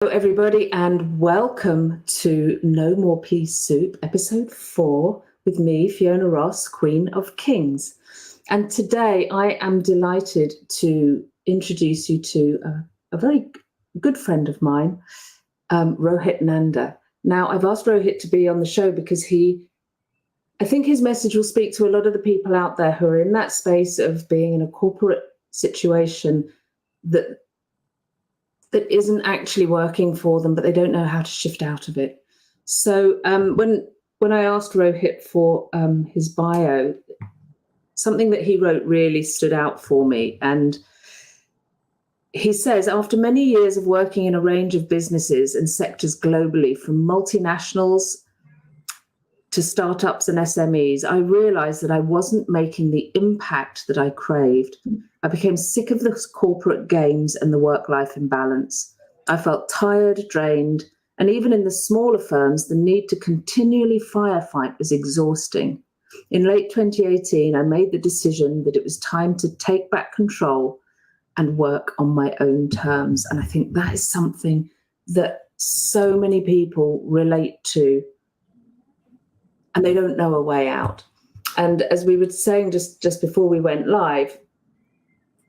Hello, everybody, and welcome to No More Pea Soup, episode 4, with me, Fiona Ross, Queen of Kings. And today I am delighted to introduce you to a very good friend of mine, Rohit Nanda. Now, I've asked Rohit to be on the show because I think his message will speak to a lot of the people out there who are in that space of being in a corporate situation that isn't actually working for them, but they don't know how to shift out of it. So when I asked Rohit for his bio, something that he wrote really stood out for me. And he says, after many years of working in a range of businesses and sectors globally, from multinationals to startups and SMEs, I realized that I wasn't making the impact that I craved. I became sick of the corporate games and the work-life imbalance. I felt tired, drained, and even in the smaller firms, the need to continually firefight was exhausting. In late 2018, I made the decision that it was time to take back control and work on my own terms. And I think that is something that so many people relate to, and they don't know a way out. And as we were saying just before we went live,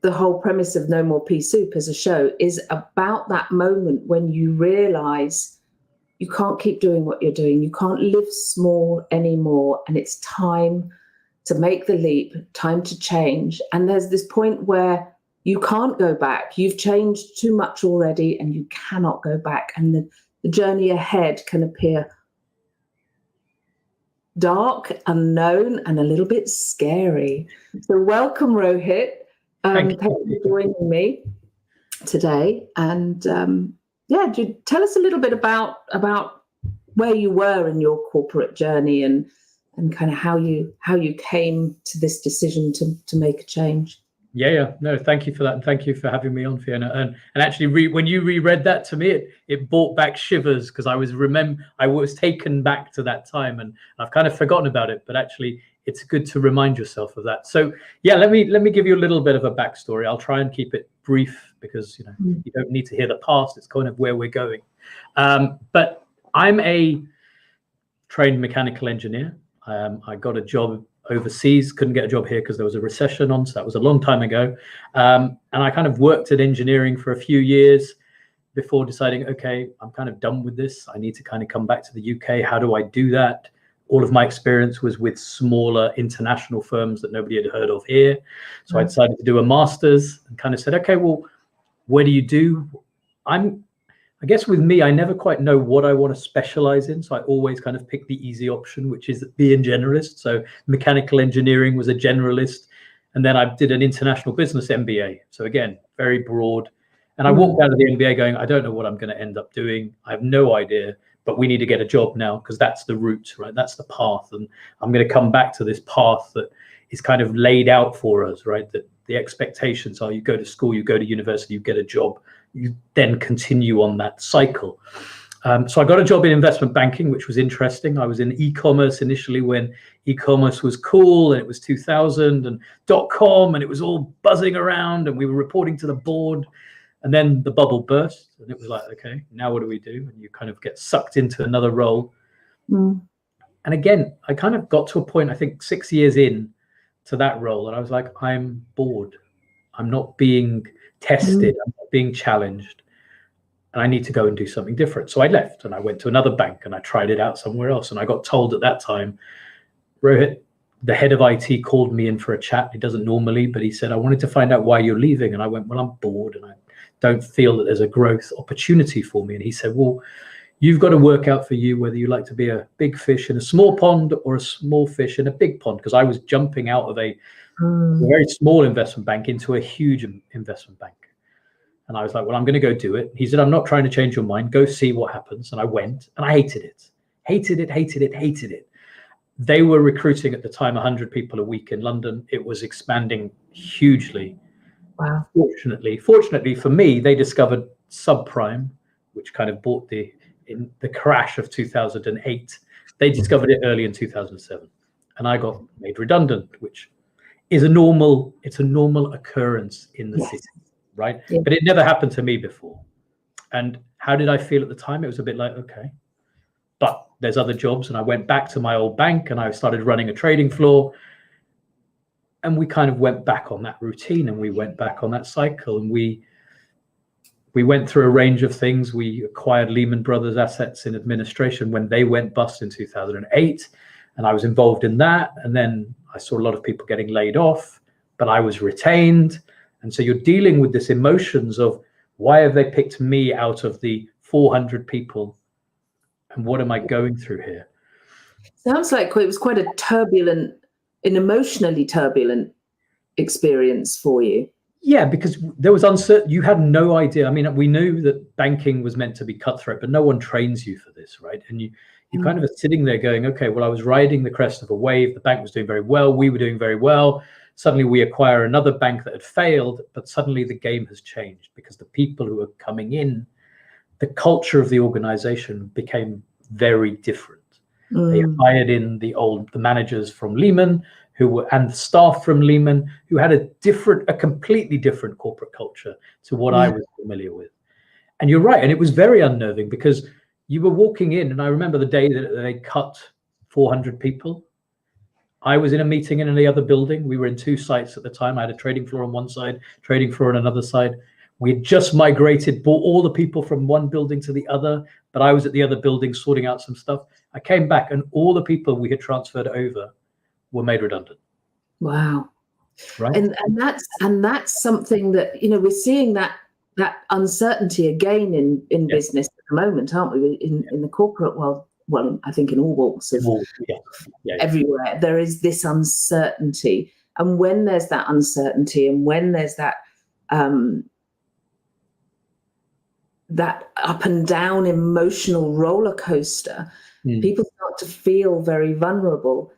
the whole premise of No More Pea Soup as a show is about that moment when you realize you can't keep doing what you're doing. You can't live small anymore. And it's time to make the leap, time to change. And there's this point where you can't go back. You've changed too much already and you cannot go back. And the journey ahead can appear dark, unknown, and a little bit scary. So welcome, Rohit. Thank you for joining me today. And tell us a little bit about where you were in your corporate journey and kind of how you came to this decision to make a change. Yeah. No, thank you for that. And thank you for having me on, Fiona. And actually, when you reread that to me, it brought back shivers because I was taken back to that time and I've kind of forgotten about it. But actually, it's good to remind yourself of that. So, yeah, let me give you a little bit of a backstory. I'll try and keep it brief because, you don't need to hear the past. It's kind of where we're going. But I'm a trained mechanical engineer. I got a job overseas, couldn't get a job here because there was a recession on, so that was a long time ago. And I kind of worked at engineering for a few years before deciding, okay, I'm kind of done with this. I need to kind of come back to the UK. How do I do that? All of my experience was with smaller international firms that nobody had heard of here. So I decided to do a master's and kind of said, okay, well, what do you do? I guess with me, I never quite know what I want to specialize in. So I always kind of pick the easy option, which is being generalist. So mechanical engineering was a generalist. And then I did an international business MBA. So again, very broad. And I walked out of the MBA going, I don't know what I'm going to end up doing. I have no idea, but we need to get a job now because that's the route, right? That's the path. And I'm going to come back to this path that is kind of laid out for us, right? That the expectations are you go to school, you go to university, you get a job. You then continue on that cycle. So I got a job in investment banking, which was interesting. I was in e-commerce initially when e-commerce was cool and it was 2000 and .com and it was all buzzing around and we were reporting to the board. And then the bubble burst and it was like, okay, now what do we do? And you kind of get sucked into another role. And again, I kind of got to a point, I think 6 years in to that role. And I was like, I'm bored. I'm not being tested, I'm not being challenged, and I need to go and do something different. So I left and I went to another bank and I tried it out somewhere else. And I got told at that time, Rohit, the head of IT called me in for a chat. He doesn't normally, but he said, I wanted to find out why you're leaving. And I went, well, I'm bored and I don't feel that there's a growth opportunity for me. And he said, well, you've got to work out for you whether you like to be a big fish in a small pond or a small fish in a big pond. Because I was jumping out of a very small investment bank into a huge investment bank. And I was like, well, I'm going to go do it. He said, I'm not trying to change your mind. Go see what happens. And I went and I hated it. They were recruiting at the time 100 people a week in London. It was expanding hugely. Wow. Fortunately for me, they discovered subprime, which kind of brought in the crash of 2008. They discovered it early in 2007. And I got made redundant, which is a normal occurrence in the city, right? Yeah. But it never happened to me before. And how did I feel at the time? It was a bit like, okay, but there's other jobs. And I went back to my old bank and I started running a trading floor. And we kind of went back on that routine and we went back on that cycle. And we went through a range of things. We acquired Lehman Brothers assets in administration when they went bust in 2008. And I was involved in that. And then I saw a lot of people getting laid off, but I was retained. And so you're dealing with this emotions of, why have they picked me out of the 400 people? And what am I going through here? Sounds like it was quite an emotionally turbulent experience for you. Yeah, because there was uncertainty. You had no idea. I mean, we knew that banking was meant to be cutthroat, but no one trains you for this, right? And you kind of are sitting there going, okay, well, I was riding the crest of a wave. The bank was doing very well. We were doing very well. Suddenly we acquire another bank that had failed, but suddenly the game has changed because the people who are coming in, the culture of the organization became very different. They hired in the managers from Lehman and the staff from Lehman who had a completely different corporate culture to what I was familiar with. And you're right. And it was very unnerving because you were walking in, and I remember the day that they cut 400 people. I was in a meeting in the other building. We were in 2 sites at the time. I had a trading floor on one side, trading floor on another side. We had just migrated, brought all the people from one building to the other, but I was at the other building sorting out some stuff. I came back and all the people we had transferred over were made redundant. Wow. Right. And that's something that, we're seeing that uncertainty again in business at the moment, aren't we? In the corporate world. Well, I think in all walks of everywhere, there is this uncertainty. And when there's that uncertainty and when there's that up and down emotional roller coaster, people start to feel very vulnerable.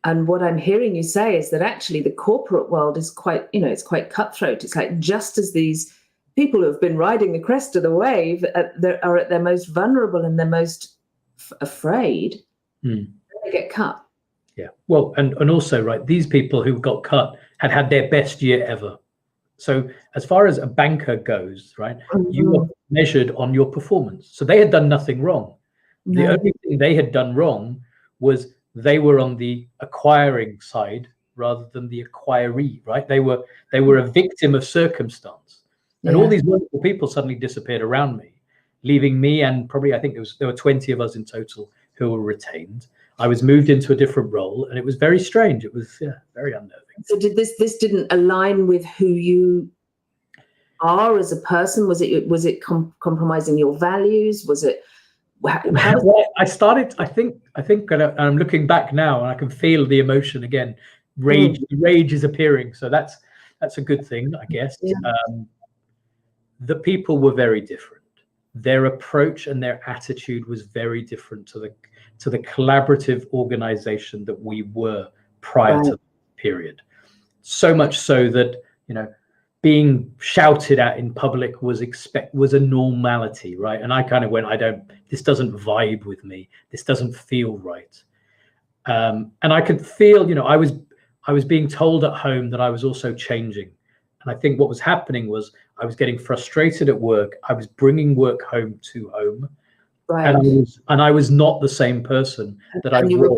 And what I'm hearing you say is that actually the corporate world is quite, it's quite cutthroat. It's like just as these people who have been riding the crest of the wave are at their most vulnerable and their most afraid, they get cut. Yeah. Well, and also, right, these people who got cut had their best year ever. So as far as a banker goes, right, you are measured on your performance. So they had done nothing wrong. The only thing they had done wrong was they were on the acquiring side rather than the acquiree, right? They were a victim of circumstance. And all these wonderful people suddenly disappeared around me, leaving me and probably, I think there were 20 of us in total who were retained. I was moved into a different role and it was very strange. It was very unnerving. So did this didn't align with who you are as a person? Was it compromising your values? Was it? Well, I started. I think I'm looking back now and I can feel the emotion again. Rage, rage is appearing. So that's a good thing, I guess. Yeah. The people were very different. Their approach and their attitude was very different to the collaborative organization that we were prior to the period. So much so that being shouted at in public was a normality, right? And I kind of went, this doesn't vibe with me. This doesn't feel right. And I could feel, I was being told at home that I was also changing. And I think what was happening was I was getting frustrated at work. I was bringing work home to home. Right. And I was not the same person that I was. You were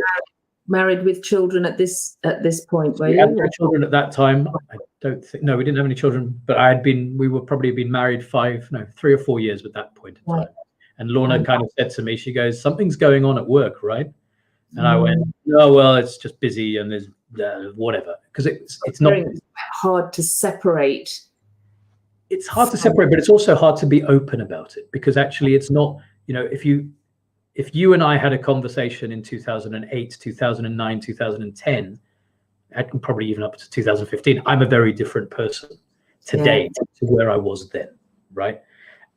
married with children at this point, were you? We had no children at that time. I don't think. No, we didn't have any children. But we were probably been married 3 or 4 years at that point in time. And Lorna kind of said to me, she goes, "Something's going on at work, right?" And I went, "No, well, it's just busy and there's whatever." Because it's not hard to separate. It's hard to separate, but it's also hard to be open about it because actually it's not. If you and I had a conversation in 2008, 2009, 2010, and probably even up to 2015, I'm a very different person today to where I was then, right?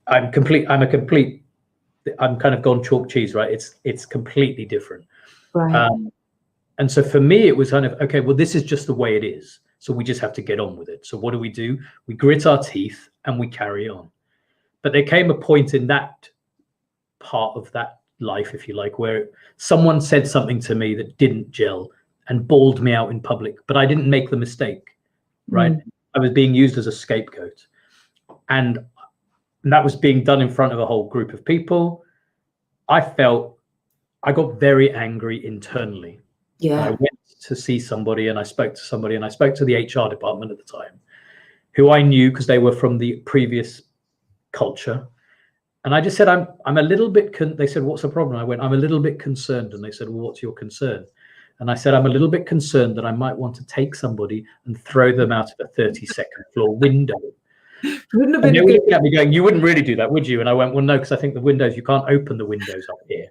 I'm kind of gone chalk cheese, right? It's completely different. Right. And so for me, it was kind of, okay, well, this is just the way it is. So we just have to get on with it. So what do? We grit our teeth and we carry on. But there came a point in that part of that life, if you like, where someone said something to me that didn't gel and bawled me out in public, but I didn't make the mistake, right? I was being used as a scapegoat. And and that was being done in front of a whole group of people. I got very angry internally. And I went to see somebody, and I spoke to somebody, and I spoke to the HR department at the time, who I knew because they were from the previous culture. And I just said, I'm a little bit, they said, what's the problem? I went, I'm a little bit concerned. And they said, well, what's your concern? And I said, I'm a little bit concerned that I might want to take somebody and throw them out of a 32nd floor window. Wouldn't have And they been were good. looking at me going, you wouldn't really do that, would you? And I went, well, no, because I think the windows, you can't open the windows up here.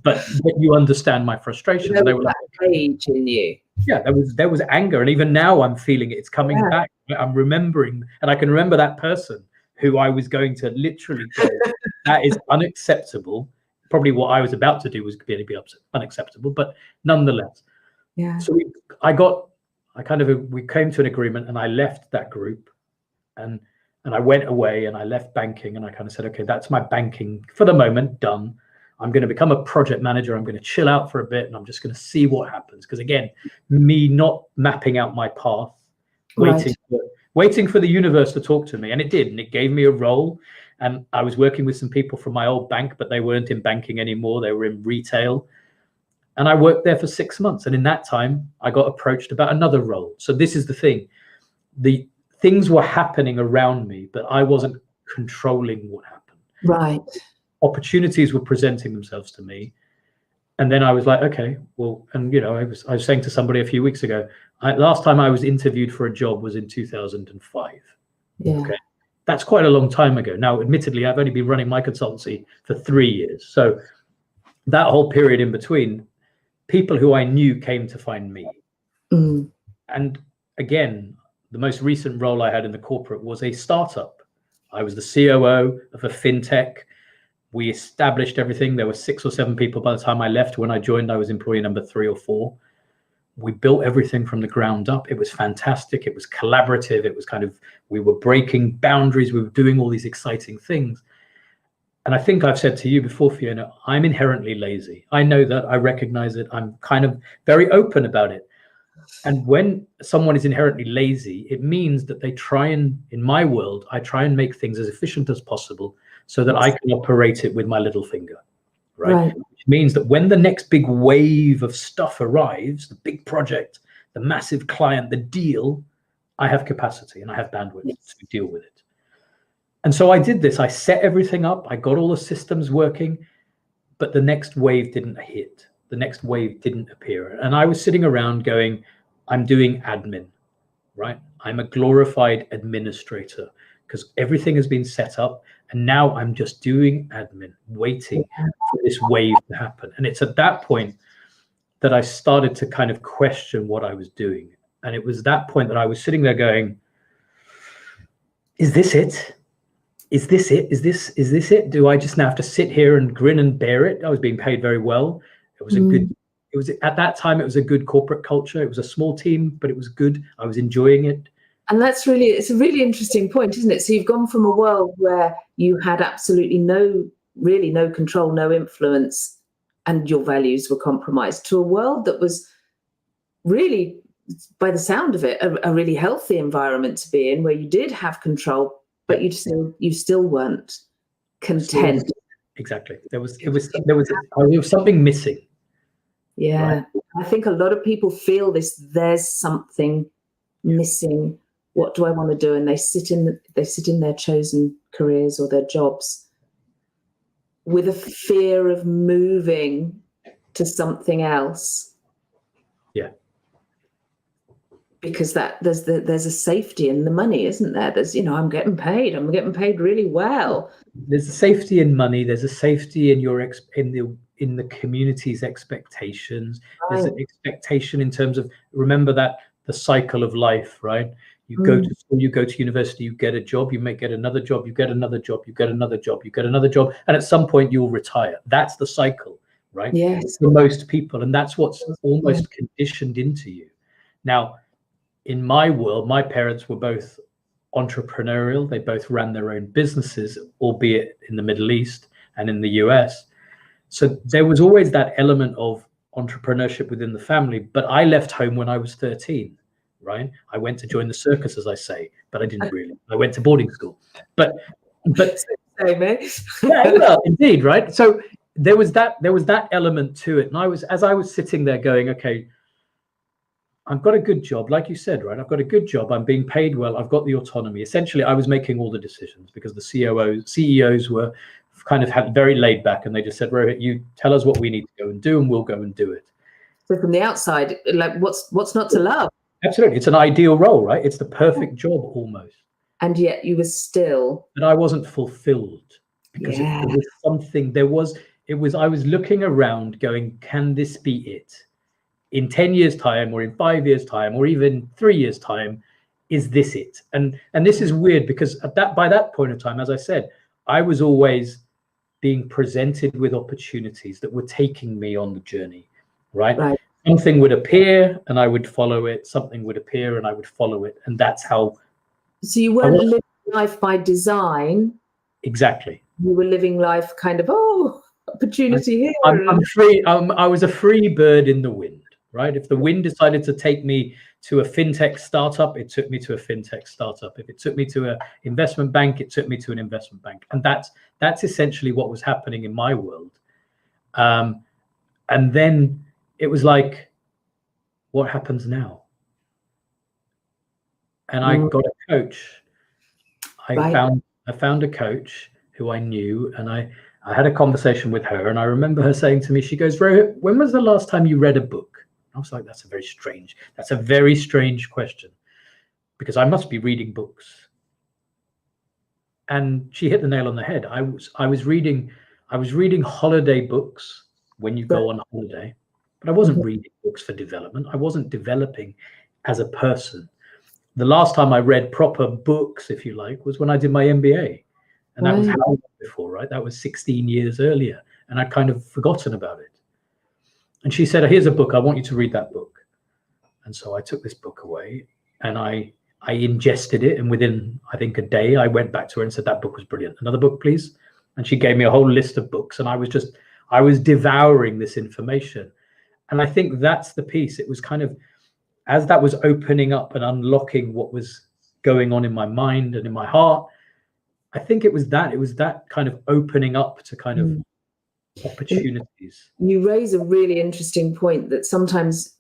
But you understand my frustration. And they were like, rage in you. Yeah, there was anger. And even now I'm feeling it. It's coming back. I'm remembering, and I can remember that person who I was going to literally go, that is unacceptable. Probably what I was about to do was be unacceptable, but nonetheless. Yeah. So we came to an agreement, and I left that group, and I went away, and I left banking, and I kind of said, okay, that's my banking for the moment done. I'm going to become a project manager. I'm going to chill out for a bit, and I'm just going to see what happens. Because again, me not mapping out my path, waiting for the universe to talk to me, and it did, and it gave me a role. And I was working with some people from my old bank, but they weren't in banking anymore. They were in retail. And I worked there for 6 months. And in that time, I got approached about another role. So this is the thing. The things were happening around me, but I wasn't controlling what happened. Right. Opportunities were presenting themselves to me. And then I was like, okay, well, and I was saying to somebody a few weeks ago, last time I was interviewed for a job was in 2005. Yeah. Okay. That's quite a long time ago. Now, admittedly, I've only been running my consultancy for 3 years. So that whole period in between, people who I knew came to find me. Mm. And again, the most recent role I had in the corporate was a startup. I was the COO of a fintech. We established everything. There were 6 or 7 people by the time I left. When I joined, I was employee number 3 or 4. We built everything from the ground up. It was fantastic. It was collaborative. It was we were breaking boundaries. We were doing all these exciting things. And I think I've said to you before, Fiona, I'm inherently lazy. I know that. I recognize it. I'm kind of very open about it. And when someone is inherently lazy, it means that they try and, in my world, I try and make things as efficient as possible so that I can operate it with my little finger, right? Which means that when the next big wave of stuff arrives, the big project, the massive client, the deal, I have capacity and I have bandwidth to deal with it. And so I did this. I set everything up. I got all the systems working, but the next wave didn't hit. The next wave didn't appear. And I was sitting around going, I'm doing admin, right? I'm a glorified administrator because everything has been set up. And now I'm just doing admin, waiting for this wave to happen. And it's at that point that I started to kind of question what I was doing. And it was that point that I was sitting there going, is this it? Is this it? Is this it? Do I just now have to sit here and grin and bear it? I was being paid very well. It was at that time, it was a good corporate culture. It was a small team, but it was good. I was enjoying it. And it's a really interesting point, isn't it? So you've gone from a world where you had absolutely no control, no influence, and your values were compromised, to a world that was really, by the sound of it, a really healthy environment to be in, where you did have control, but you still weren't content. Exactly. There was something missing. Yeah. Right? I think a lot of people feel this. There's something missing. What do I want to do? And they sit in their chosen careers or their jobs with a fear of moving to something else. Yeah. Because there's a safety in the money, isn't there? There's, I'm getting paid really well. There's a safety in money. There's a safety in in the community's expectations. Right. There's an expectation in terms of, remember that the cycle of life, right? You go to school, you go to university, you get a job, you may get another job, you get another job, you get another job, you get another job, and at some point you'll retire. That's the cycle, right? Yes. For most people, and that's what's almost conditioned into you. Now, in my world, my parents were both entrepreneurial. They both ran their own businesses, albeit in the Middle East and in the US. So there was always that element of entrepreneurship within the family. But I left home when I was 13, right? I went to join the circus, as I say, but I didn't really. I went to boarding school. But say, mate. Yeah, well, indeed, right? So there was that element to it. And as I was sitting there going, okay, I've got a good job, like you said, right? I've got a good job. I'm being paid well. I've got the autonomy. Essentially, I was making all the decisions because the CEOs were kind of had very laid back, and they just said, Rohit, you tell us what we need to go and do, and we'll go and do it. So from the outside, like what's not to love? Absolutely. It's an ideal role, right? It's the perfect job almost. And yet you were still. But I wasn't fulfilled because Yeah. there was something, I was looking around going, can this be it? In 10 years time, or in 5 years time, or even 3 years time, is this it? And this is weird because by that point in time, as I said, I was always being presented with opportunities that were taking me on the journey, right? Something would appear and I would follow it. Something would appear and I would follow it. And that's how. So you weren't living life by design. Exactly. You were living life kind of, opportunity here. I'm free. I was a free bird in the wind, right? If the wind decided to take me to a fintech startup, it took me to a fintech startup. If it took me to an investment bank, it took me to an investment bank. And that's essentially what was happening in my world. And then it was like, what happens now? And I got a coach. I found a coach who I knew, and I had a conversation with her, and I remember her saying to me, she goes, Rohit, when was the last time you read a book? I was like, that's a very strange question, because I must be reading books. And she hit the nail on the head. I was reading holiday books when you go on holiday, but I wasn't reading books for development. I wasn't developing as a person. The last time I read proper books, if you like, was when I did my MBA. And that was how long before, right? That was 16 years earlier. And I'd kind of forgotten about it. And she said, here's a book. I want you to read that book. And so I took this book away and I ingested it. And within, I think, a day, I went back to her and said, that book was brilliant. Another book, please. And she gave me a whole list of books. And I was devouring this information. And I think that's the piece. It was kind of, as that was opening up and unlocking what was going on in my mind and in my heart, I think it was that kind of opening up to kind of opportunities. You raise a really interesting point that sometimes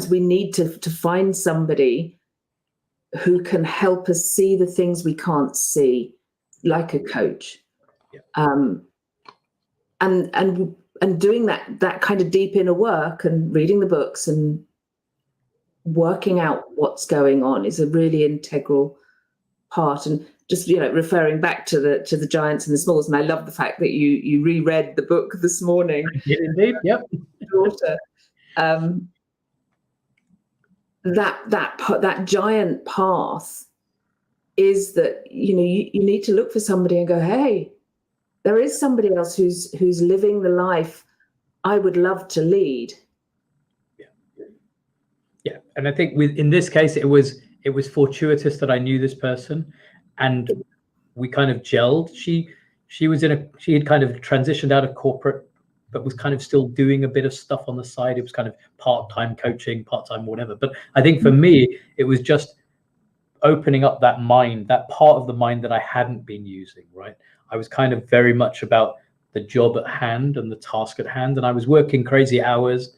we need to find somebody who can help us see the things we can't see, like a coach. Yeah. And doing that kind of deep inner work and reading the books and working out what's going on is a really integral part. And just referring back to the giants and the smalls, and I love the fact that you reread the book this morning. Indeed, yep. Daughter, that giant path is that you need to look for somebody and go, hey, there is somebody else who's living the life I would love to lead. Yeah, and I think in this case, it was fortuitous that I knew this person, and we kind of gelled. She had kind of transitioned out of corporate, but was kind of still doing a bit of stuff on the side. It was kind of part-time coaching, part-time whatever. But I think for me, it was just opening up that mind, that part of the mind that I hadn't been using, right? I was kind of very much about the job at hand and the task at hand, and I was working crazy hours.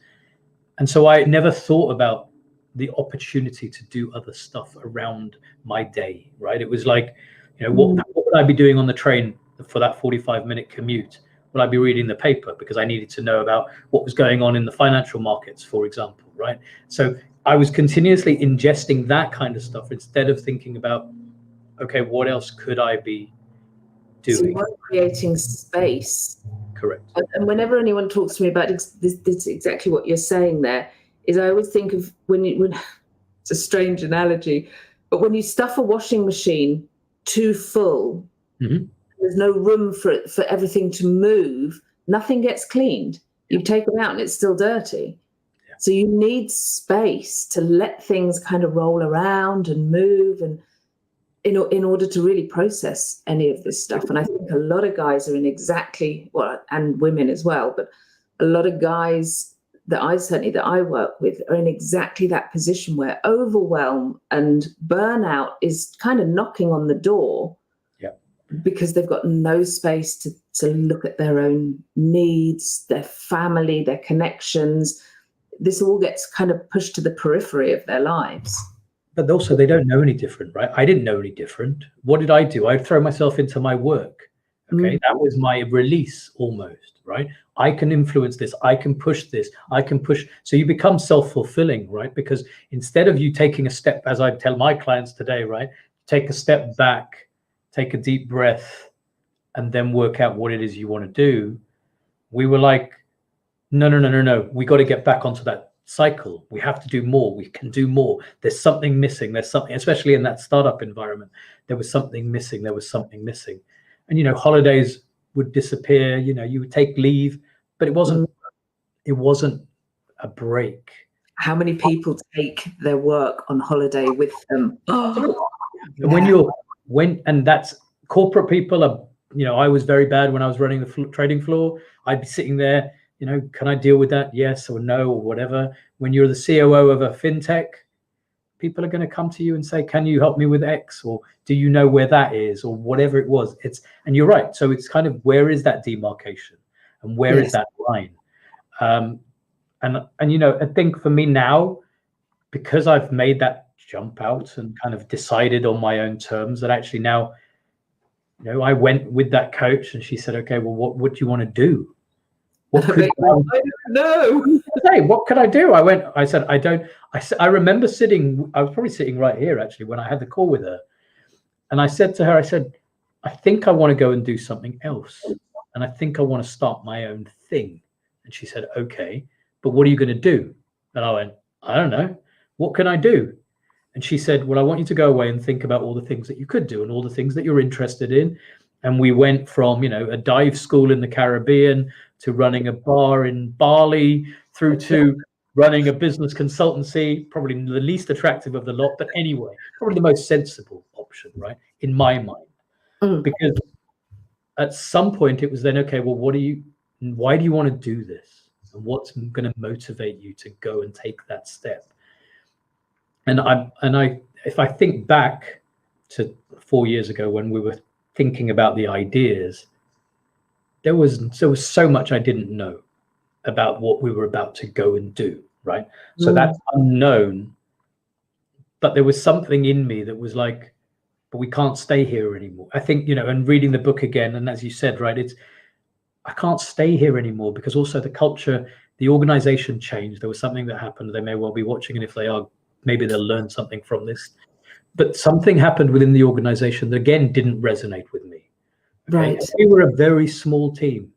And so I never thought about the opportunity to do other stuff around my day, right? It was like, what would I be doing on the train for that 45-minute commute? Would I be reading the paper because I needed to know about what was going on in the financial markets, for example, right? So I was continuously ingesting that kind of stuff instead of thinking about, okay, what else could I be doing? So you weren't creating space. Correct. And whenever anyone talks to me about this exactly what you're saying there, is I always think of when it's a strange analogy, but when you stuff a washing machine too full, there's no room for everything to move, nothing gets cleaned. You take it out and it's still dirty. Yeah. So you need space to let things kind of roll around and move, and in order to really process any of this stuff. And I think a lot of guys are in and women as well, but a lot of guys that I work with are in exactly that position where overwhelm and burnout is kind of knocking on the door. Yeah. because they've got no space to look at their own needs, their family, their connections. This all gets kind of pushed to the periphery of their lives. But also they don't know any different, right? I didn't know any different. What did I do? I'd throw myself into my work. Okay, that was my release almost, right? I can influence this. I can push this. I can push. So you become self-fulfilling, right? Because instead of you taking a step, as I tell my clients today, right? Take a step back, take a deep breath, and then work out what it is you want to do. We were like, no. We got to get back onto that cycle. We have to do more. We can do more. There's something missing. There's something, especially in that startup environment, there was something missing. There was something missing. And, holidays would disappear, you would take leave, but it wasn't a break. How many people take their work on holiday with them? Oh, yeah. And that's corporate people are, I was very bad when I was running the trading floor. I'd be sitting there, can I deal with that? Yes or no, or whatever. When you're the COO of a fintech, people are going to come to you and say, can you help me with X? Or do you know where that is? Or whatever it was. And you're right. So it's kind of, where is that demarcation? And where is that line? And I think for me now, because I've made that jump out and kind of decided on my own terms, that actually now, I went with that coach and she said, okay, well, what do you want to do? What could I don't know. Hey, what could I do? I said, I remember I was probably sitting right here actually when I had the call with her. And I said to her, I think I want to go and do something else. And I think I want to start my own thing. And she said, okay, but what are you going to do? And I went, I don't know. What can I do? And she said, well, I want you to go away and think about all the things that you could do and all the things that you're interested in. And we went from, a dive school in the Caribbean to running a bar in Bali, through to running a business consultancy, probably the least attractive of the lot, but anyway, probably the most sensible option, right? In my mind. Because at some point it was then, okay, well, why do you want to do this? And what's going to motivate you to go and take that step? And if I think back to 4 years ago when we were thinking about the ideas, there was so much I didn't know about what we were about to go and do, right? So that's unknown, but there was something in me that was like, but we can't stay here anymore. I think, and reading the book again, and as you said, right, I can't stay here anymore, because also the culture, the organization changed. There was something that happened. They may well be watching, and if they are, maybe they'll learn something from this. But something happened within the organization that, again, didn't resonate with me. Okay? Right. We were a very small team.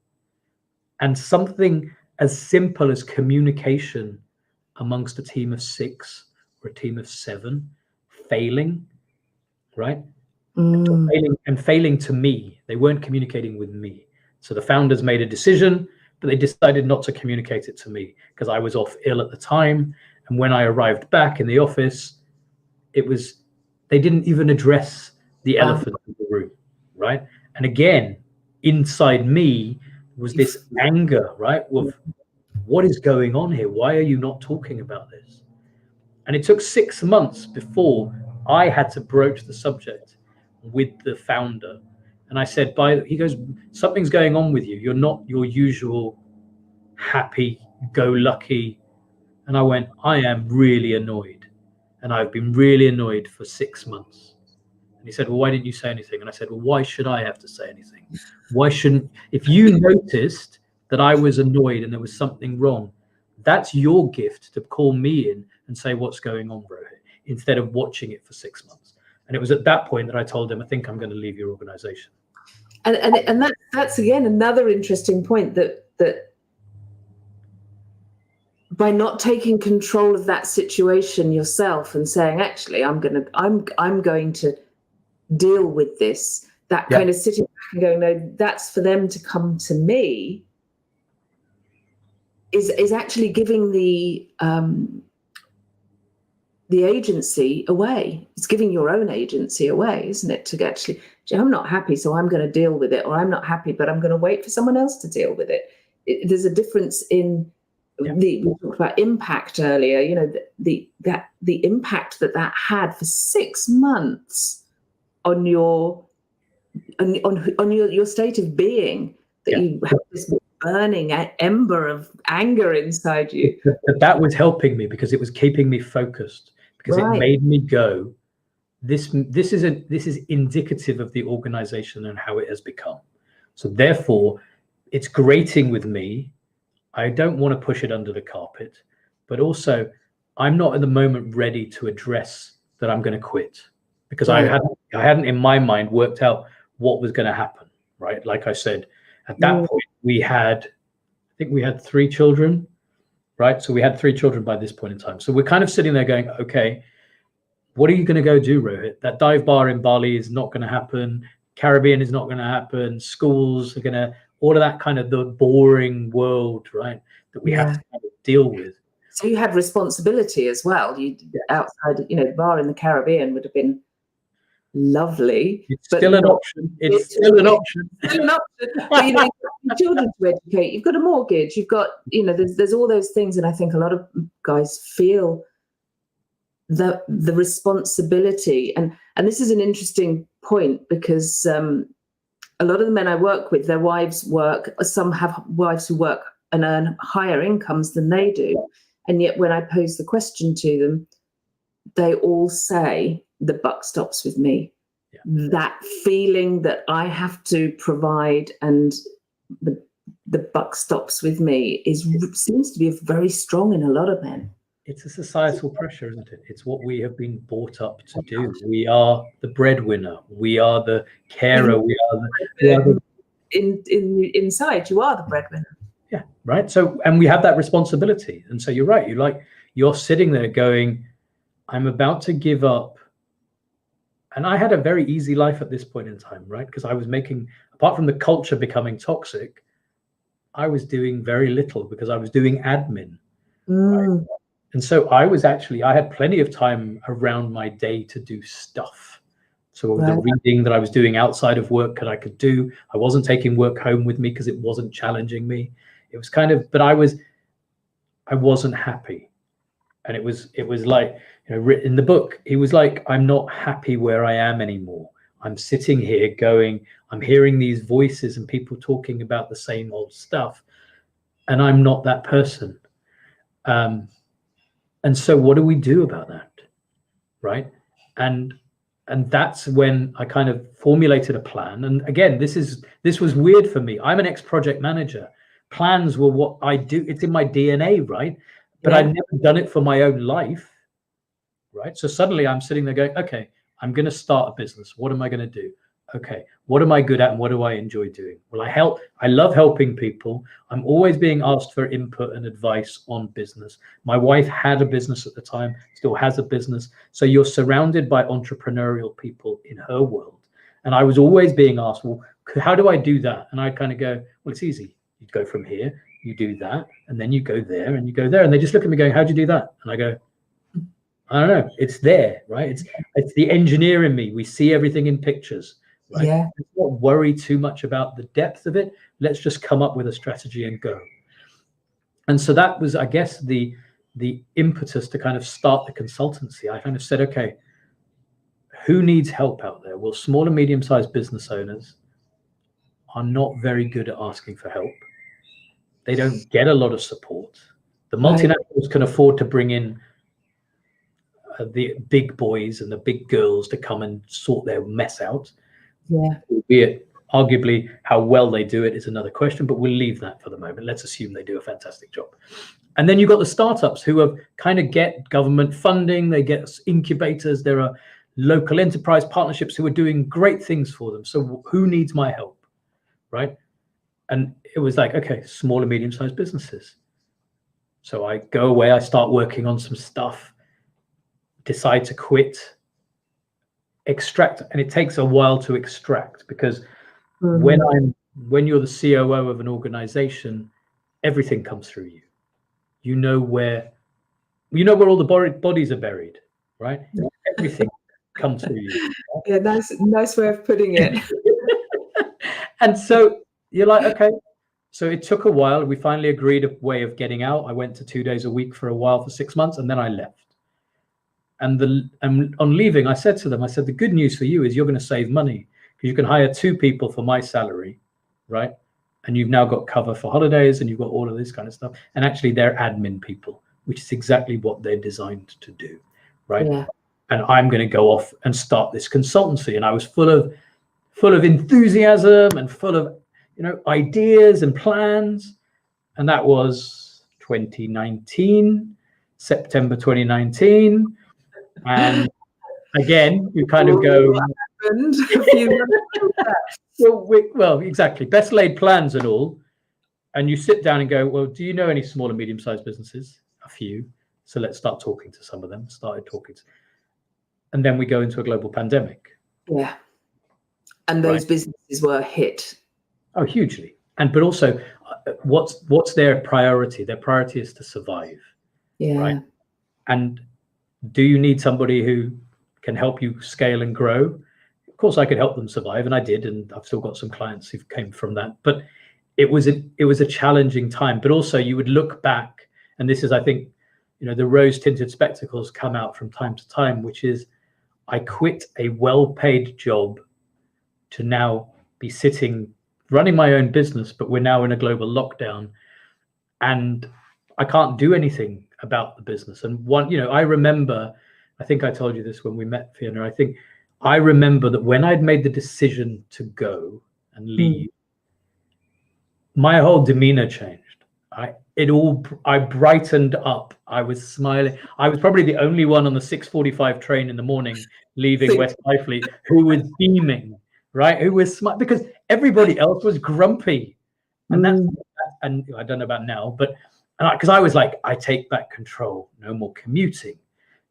And something as simple as communication amongst a team of 6 or a team of 7 failing, right? Failing to me. They weren't communicating with me. So the founders made a decision, but they decided not to communicate it to me because I was off ill at the time. And when I arrived back in the office, they didn't even address the elephant in the room, right? And again, inside me was this anger, right? Of what is going on here? Why are you not talking about this? And it took 6 months before I had to broach the subject with the founder. And I said, he goes, something's going on with you. You're not your usual happy-go-lucky. And I went, I am really annoyed. And I've been really annoyed for 6 months. And he said, well, why didn't you say anything? And I said, well, why should I have to say anything? Why shouldn't, if you noticed that I was annoyed and there was something wrong, that's your gift to call me in and say, what's going on, Rohit, instead of watching it for 6 months. And it was at that point that I told him, I think I'm going to leave your organization. And that's again another interesting point, that by not taking control of that situation yourself and saying, actually, I'm going to deal with this, that kind of sitting back and going, no, that's for them to come to me, is actually giving the agency away. It's giving your own agency away, isn't it? To actually, I'm not happy, so I'm going to deal with it, or I'm not happy, but I'm going to wait for someone else to deal with it. There's a difference in we talked about impact earlier. The impact that had for 6 months on your on your state of being, that you have this burning ember of anger inside you. That was helping me because it was keeping me focused, because it made me go, this is indicative of the organization and how it has become. So therefore, it's grating with me. I don't want to push it under the carpet, but also I'm not at the moment ready to address that I'm going to quit, because I hadn't in my mind worked out what was going to happen, right? Like I said, at that point, I think we had 3 children, right? So we had 3 children by this point in time. So we're kind of sitting there going, okay, what are you going to go do, Rohit? That dive bar in Bali is not going to happen. Caribbean is not going to happen. Schools are going to, all of that kind of the boring world, right? That we have to kind of deal with. So you had responsibility as well. You outside, bar in the Caribbean would have been lovely. It's still an option. It's still an option. Still an option. But you've got children to educate. You've got a mortgage. You've got, there's all those things, and I think a lot of guys feel the responsibility. And this is an interesting point, because a lot of the men I work with, their wives work. Some have wives who work and earn higher incomes than they do. And yet when I pose the question to them, they all say, the buck stops with me. Yeah. That feeling that I have to provide and the buck stops with me seems to be very strong in a lot of men. It's a societal pressure, isn't it? It's what we have been brought up to do. We are the breadwinner. We are the carer. Inside, you are the breadwinner. Yeah, right. So, and we have that responsibility. And so you're right. You're sitting there going, I'm about to give up. And I had a very easy life at this point in time, right? Because I was making, apart from the culture becoming toxic, I was doing very little because I was doing admin. Right? And so I had plenty of time around my day to do stuff. So the reading that I was doing outside of work that I could do, I wasn't taking work home with me because it wasn't challenging me. It was kind of, but I wasn't happy. And it was like, in the book, he was like, I'm not happy where I am anymore. I'm sitting here going, I'm hearing these voices and people talking about the same old stuff, and I'm not that person. And so what do we do about that? Right. And that's when I kind of formulated a plan. And again, this was weird for me. I'm an ex-project manager. Plans were what I do. It's in my DNA, right? But I'd never done it for my own life, right? So suddenly I'm sitting there going, okay, I'm going to start a business. What am I going to do? Okay, what am I good at and what do I enjoy doing? Well, I love helping people. I'm always being asked for input and advice on business. My wife had a business at the time, still has a business. So you're surrounded by entrepreneurial people in her world. And I was always being asked, well, how do I do that? And I kind of go, well, it's easy. You go from here, you do that, and then you go there and you go there. And they just look at me going, how'd you do that? And I go, I don't know. It's there, right? It's the engineer in me. We see everything in pictures. Right? Yeah. Let's not worry too much about the depth of it. Let's just come up with a strategy and go. And so that was, I guess, the impetus to kind of start the consultancy. I kind of said, okay, who needs help out there? Well, small and medium-sized business owners are not very good at asking for help. They don't get a lot of support. The multinationals can afford to bring in the big boys and the big girls to come and sort their mess out. Yeah. Albeit, arguably, how well they do it is another question, but we'll leave that for the moment. Let's assume they do a fantastic job. And then you've got the startups who have kind of get government funding, they get incubators, there are local enterprise partnerships who are doing great things for them. So who needs my help, right? And it was like, okay, small and medium-sized businesses. So I go away, I start working on some stuff, decide to quit, extract, and it takes a while to extract because when you're the COO of an organization, everything comes through you. You know where all the bodies are buried, right? Everything comes through you. Yeah, nice way of putting it. And so you're like, okay. So it took a while. We finally agreed a way of getting out. I went to 2 days a week for a while, for 6 months, and then I left. And on leaving, I said to them, the good news for you is you're going to save money because You can hire 2 people for my salary, right? And you've now got cover for holidays and you've got all of this kind of stuff. And actually they're admin people, which is exactly what they're designed to do, right? Yeah. And I'm going to go off and start this consultancy. And I was full of enthusiasm and full of, ideas and plans. And that was 2019, September 2019. And again, you kind of go, well, exactly. Best laid plans and all. And you sit down and go, well, do you know any small and medium-sized businesses? A few. So let's start talking to some of them. And then we go into a global pandemic. Yeah. And those businesses were hit. Oh, hugely. But also, what's their priority? Their priority is to survive. Yeah. Right. And do you need somebody who can help you scale and grow? Of course, I could help them survive, and I did, and I've still got some clients who came from that. But it was a challenging time. But also, you would look back, and this is, I think, the rose-tinted spectacles come out from time to time, which is, I quit a well-paid job to now be sitting, running my own business, but we're now in a global lockdown, and I can't do anything about the business. And I remember, I think I told you this when we met, Fiona, I remember that when I'd made the decision to go and leave, my whole demeanor changed. I brightened up. I was smiling. I was probably the only one on the 6:45 train in the morning leaving West Byfleet who was beaming, right? Who was smart, because everybody else was grumpy. And and I don't know about now, but because I was like, I take back control. No more commuting,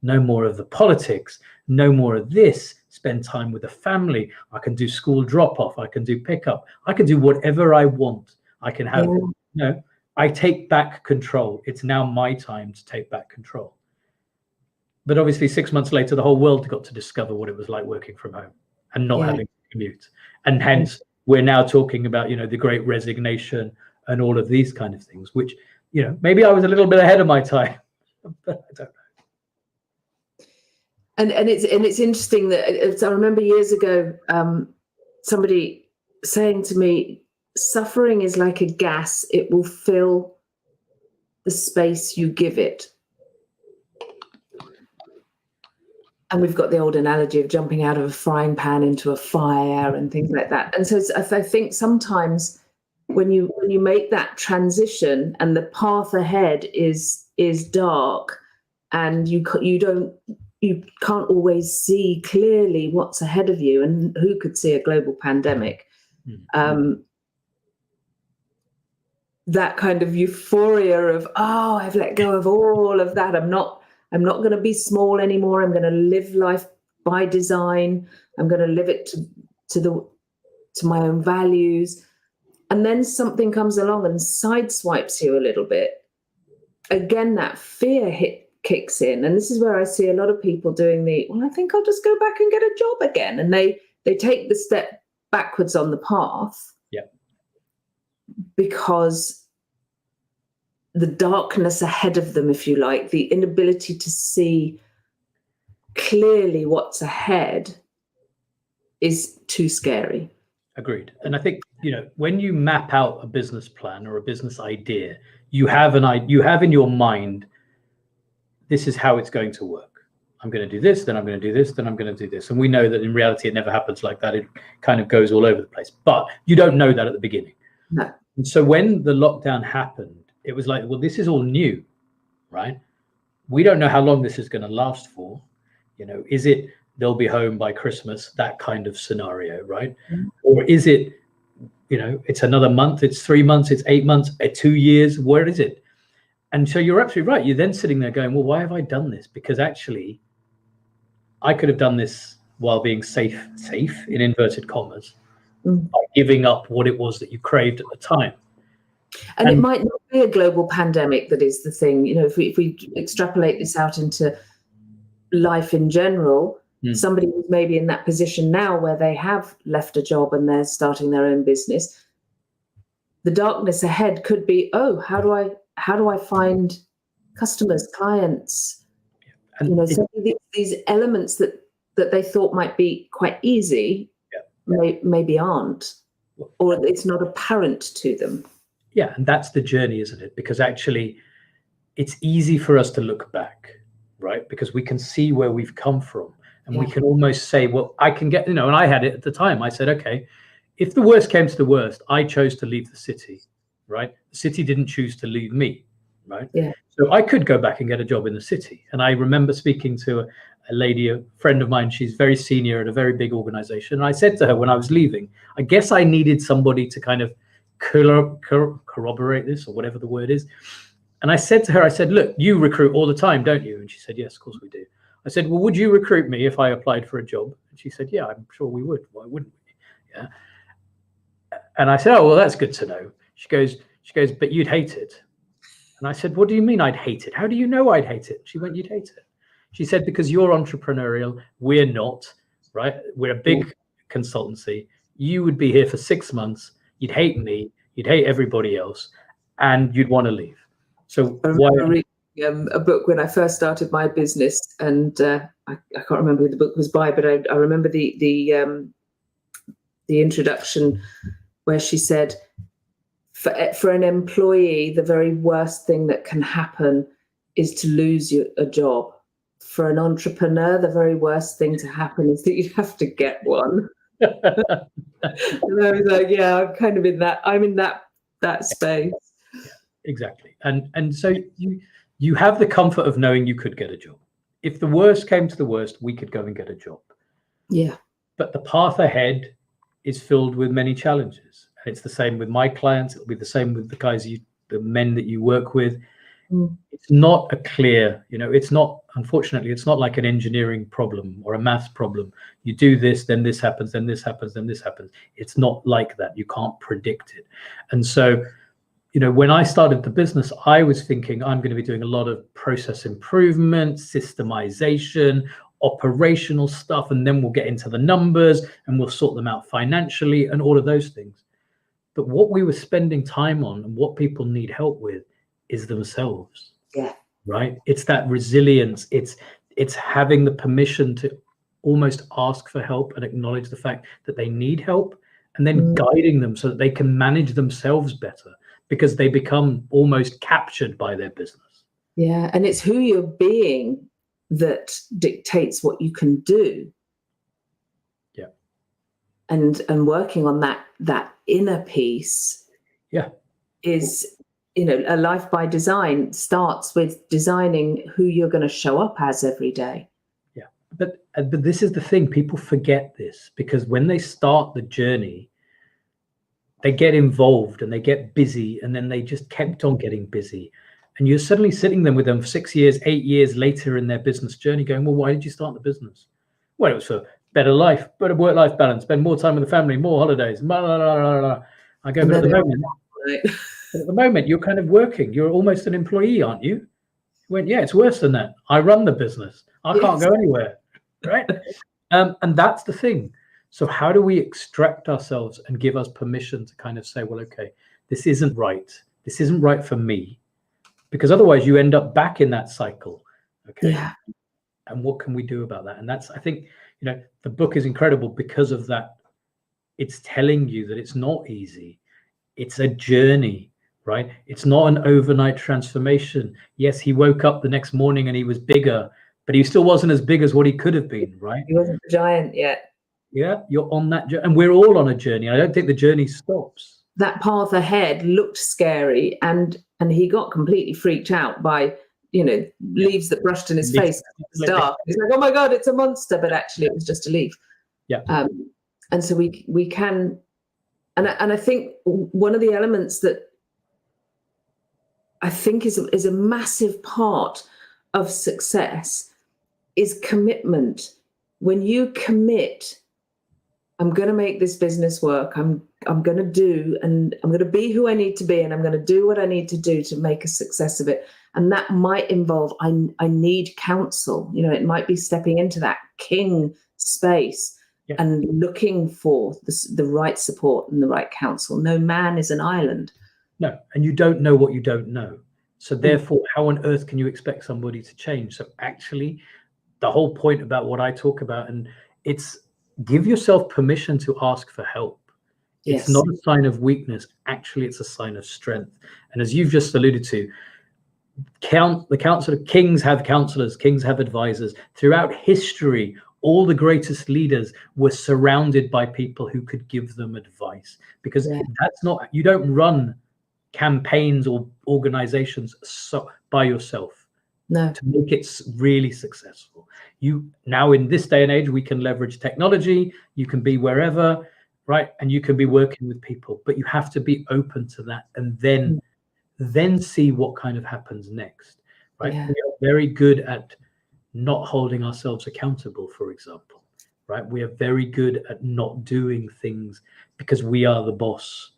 no more of the politics, no more of this. Spend time with the family. I can do school drop off. I can do pickup. I can do whatever I want. I can have, I take back control. It's now my time to take back control. But obviously 6 months later, the whole world got to discover what it was like working from home and not having to commute. And hence we're now talking about, the great resignation and all of these kind of things, which, maybe I was a little bit ahead of my time, but I don't know. And it's interesting that I remember years ago, somebody saying to me, suffering is like a gas, it will fill the space you give it. And we've got the old analogy of jumping out of a frying pan into a fire and things like that. And so I think sometimes when you make that transition and the path ahead is dark, and you can't always see clearly what's ahead of you, and who could see a global pandemic? That kind of euphoria of, I've let go of all of that. I'm not going to be small anymore. I'm going to live life by design. I'm going to live it to my own values. And then something comes along and sideswipes you a little bit. Again, that fear kicks in. And this is where I see a lot of people doing I think I'll just go back and get a job again. And they take the step backwards on the path. Because the darkness ahead of them, if you like, the inability to see clearly what's ahead is too scary. Agreed. And I think, when you map out a business plan or a business idea, you have in your mind, this is how it's going to work. I'm going to do this, then I'm going to do this, then I'm going to do this. And we know that in reality, it never happens like that. It kind of goes all over the place. But you don't know that at the beginning. No. And so when the lockdown happened, it was like, well, this is all new, right? We don't know how long this is going to last for. Is it they'll be home by Christmas, that kind of scenario, right? Or is it, it's another month, it's 3 months, it's 8 months, 2 years, where is it? And so you're absolutely right. You're then sitting there going, well, why have I done this? Because actually, I could have done this while being safe in inverted commas, by giving up what it was that you craved at the time. And it might not be a global pandemic that is the thing. If we extrapolate this out into life in general, somebody who's maybe in that position now where they have left a job and they're starting their own business, the darkness ahead could be, how do I find customers, clients? And so these elements that they thought might be quite easy maybe aren't, or it's not apparent to them. Yeah, and that's the journey, isn't it? Because actually, it's easy for us to look back, right? Because we can see where we've come from, and we can almost say, well, I can get, and I had it at the time. I said, okay, if the worst came to the worst, I chose to leave the city, right? The city didn't choose to leave me, right? Yeah. So I could go back and get a job in the city. And I remember speaking to a lady, a friend of mine, she's very senior at a very big organization. And I said to her when I was leaving, I guess I needed somebody to kind of corroborate this, or whatever the word is. And I said to her, I said, look, you recruit all the time, don't you? And she said, yes, of course we do. I said, well, would you recruit me if I applied for a job? And she said, yeah, I'm sure we would. Why wouldn't we? Yeah. And I said, oh, well, that's good to know. She goes, but you'd hate it. And I said, what do you mean I'd hate it? How do you know I'd hate it? She went, you'd hate it. She said, because you're entrepreneurial, we're not, right? We're a big consultancy. You would be here for 6 months. You'd hate me. You'd hate everybody else. And you'd want to leave. So I remember reading a book when I first started my business, and I can't remember who the book was by, but I remember the introduction where she said, for an employee, the very worst thing that can happen is to lose a job. For an entrepreneur, the very worst thing to happen is that you have to get one. And I was like, yeah, I'm kind of in that. I'm in that space. Yeah, exactly. And so you have the comfort of knowing you could get a job. If the worst came to the worst, we could go and get a job. Yeah. But the path ahead is filled with many challenges. And it's the same with my clients. It'll be the same with the men that you work with. It's not a clear, it's not, unfortunately, it's not like an engineering problem or a maths problem. You do this, then this happens, then this happens, then this happens. It's not like that. You can't predict it. And so, when I started the business, I was thinking I'm going to be doing a lot of process improvement, systemization, operational stuff, and then we'll get into the numbers and we'll sort them out financially and all of those things. But what we were spending time on and what people need help with is themselves. Yeah. Right. It's that resilience. It's having the permission to almost ask for help and acknowledge the fact that they need help, and then guiding them so that they can manage themselves better, because they become almost captured by their business. Yeah. And it's who you're being that dictates what you can do. Yeah. And working on that inner piece. Yeah. Is, a life by design starts with designing who you're going to show up as every day. Yeah. But this is the thing. People forget this, because when they start the journey, they get involved and they get busy, and then they just kept on getting busy. And you're suddenly sitting there with them 6 years, 8 years later in their business journey going, well, why did you start the business? Well, it was for better life, better work-life balance, spend more time with the family, more holidays, blah, blah, blah, blah, blah. I go, but at the moment, you're kind of working. You're almost an employee, aren't you? He went, yeah, it's worse than that. I run the business. I can't go anywhere, right? And that's the thing. So how do we extract ourselves and give us permission to kind of say, well, okay, this isn't right. This isn't right for me. Because otherwise you end up back in that cycle. Okay. Yeah. And what can we do about that? And that's, I think, the book is incredible because of that. It's telling you that it's not easy. It's a journey, right? It's not an overnight transformation. Yes, he woke up the next morning and he was bigger, but he still wasn't as big as what he could have been, right? He wasn't a giant yet. Yeah, you're on that journey, and we're all on a journey. I don't think the journey stops. That path ahead looked scary, and he got completely freaked out by, leaves that brushed in his face. It's dark. He's like, oh my God, it's a monster, but actually it was just a leaf. Yeah. And so we can, and I think one of the elements that I think is a massive part of success is commitment. When you commit, I'm going to make this business work. I'm going to do, and I'm going to be who I need to be, and I'm going to do what I need to do to make a success of it. And that might involve, I need counsel. It might be stepping into that king space and looking for the right support and the right counsel. No man is an island. No, and you don't know what you don't know. So therefore, how on earth can you expect somebody to change? So actually, the whole point about what I talk about, and it's give yourself permission to ask for help. It's not a sign of weakness. Actually, it's a sign of strength. And as you've just alluded to, the council of kings have counselors, kings have advisors. Throughout history, all the greatest leaders were surrounded by people who could give them advice, because you don't run campaigns or organizations by yourself to make it really successful. Now in this day and age, we can leverage technology. You can be wherever, right? And you can be working with people, but you have to be open to that, and then see what kind of happens next, right? We are very good at not holding ourselves accountable, for example, right? We are very good at not doing things because we are the boss.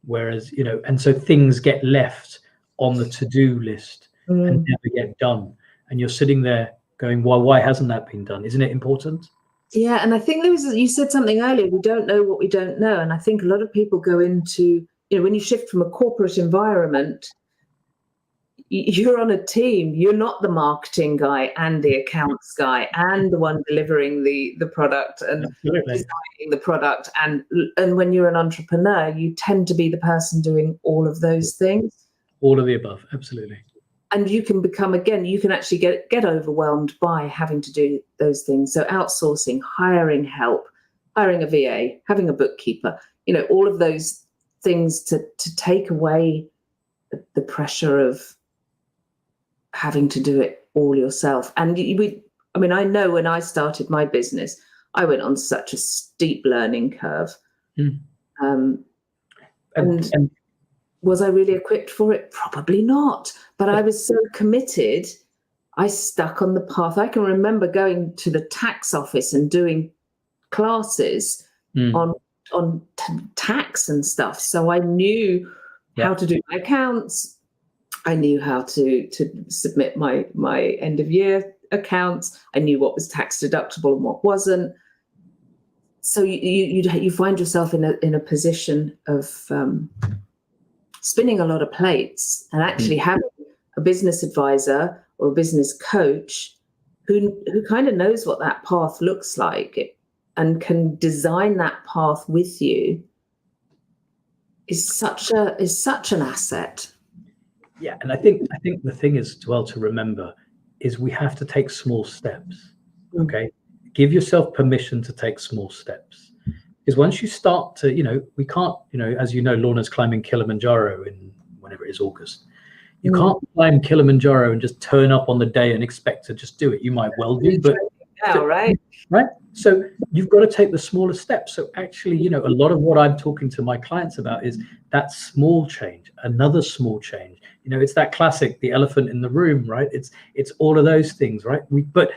Whereas, and so things get left on the to-do list and never get done. And you're sitting there going, well, why hasn't that been done? Isn't it important? Yeah, and I think you said something earlier, we don't know what we don't know. And I think a lot of people go into, when you shift from a corporate environment, you're on a team. You're not the marketing guy and the accounts guy and the one delivering the product and designing the product. And when you're an entrepreneur, you tend to be the person doing all of those things. All of the above, absolutely. And you can you can actually get overwhelmed by having to do those things. So outsourcing, hiring help, hiring a VA, having a bookkeeper, all of those things to take away the pressure of having to do it all yourself. And I know when I started my business, I went on such a steep learning curve. And was I really equipped for it? Probably not. But I was so committed, I stuck on the path. I can remember going to the tax office and doing classes on tax and stuff. So I knew how to do my accounts. I knew how to submit my end of year accounts. I knew what was tax deductible and what wasn't. So you find yourself in a position of spinning a lot of plates, and actually having a business advisor or a business coach who kind of knows what that path looks like and can design that path with you is such an asset. Yeah, and I think the thing is as well to remember is we have to take small steps. Okay, give yourself permission to take small steps, because once you start to, we can't, as Lorna's climbing Kilimanjaro in whenever it is August. You can't climb Kilimanjaro and just turn up on the day and expect to just do it. You might well do, but right. So you've got to take the smaller steps. So actually, a lot of what I'm talking to my clients about is that small change, another small change. It's that classic, the elephant in the room, right? It's all of those things, right? But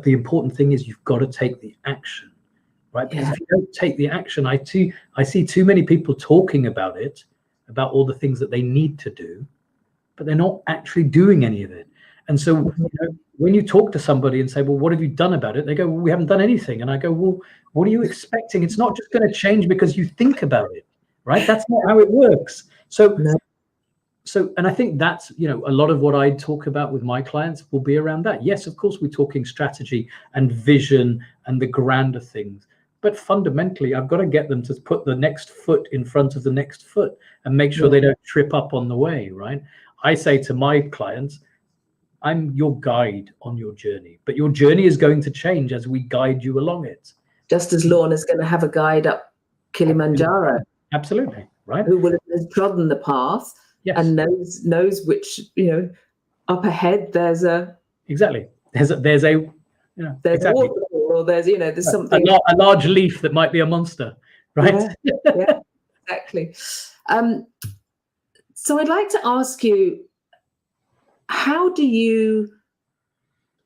the important thing is you've got to take the action, right? Because if you don't take the action, I see too many people talking about all the things that they need to do, but they're not actually doing any of it. And so, when you talk to somebody and say, well, what have you done about it? They go, well, we haven't done anything. And I go, well, what are you expecting? It's not just going to change because you think about it, right? That's not how it works. So, and I think that's, a lot of what I talk about with my clients will be around that. Yes, of course, we're talking strategy and vision and the grander things. But fundamentally, I've got to get them to put the next foot in front of the next foot and make sure they don't trip up on the way, right? I say to my clients, I'm your guide on your journey, but your journey is going to change as we guide you along it. Just as Lorna's going to have a guide up Kilimanjaro. Absolutely, right. Who will have trodden the path and knows which, up ahead there's a... Exactly. There's a there's a waterfall, or there's something... A large leaf that might be a monster, right? Yeah, exactly. So I'd like to ask you, how do you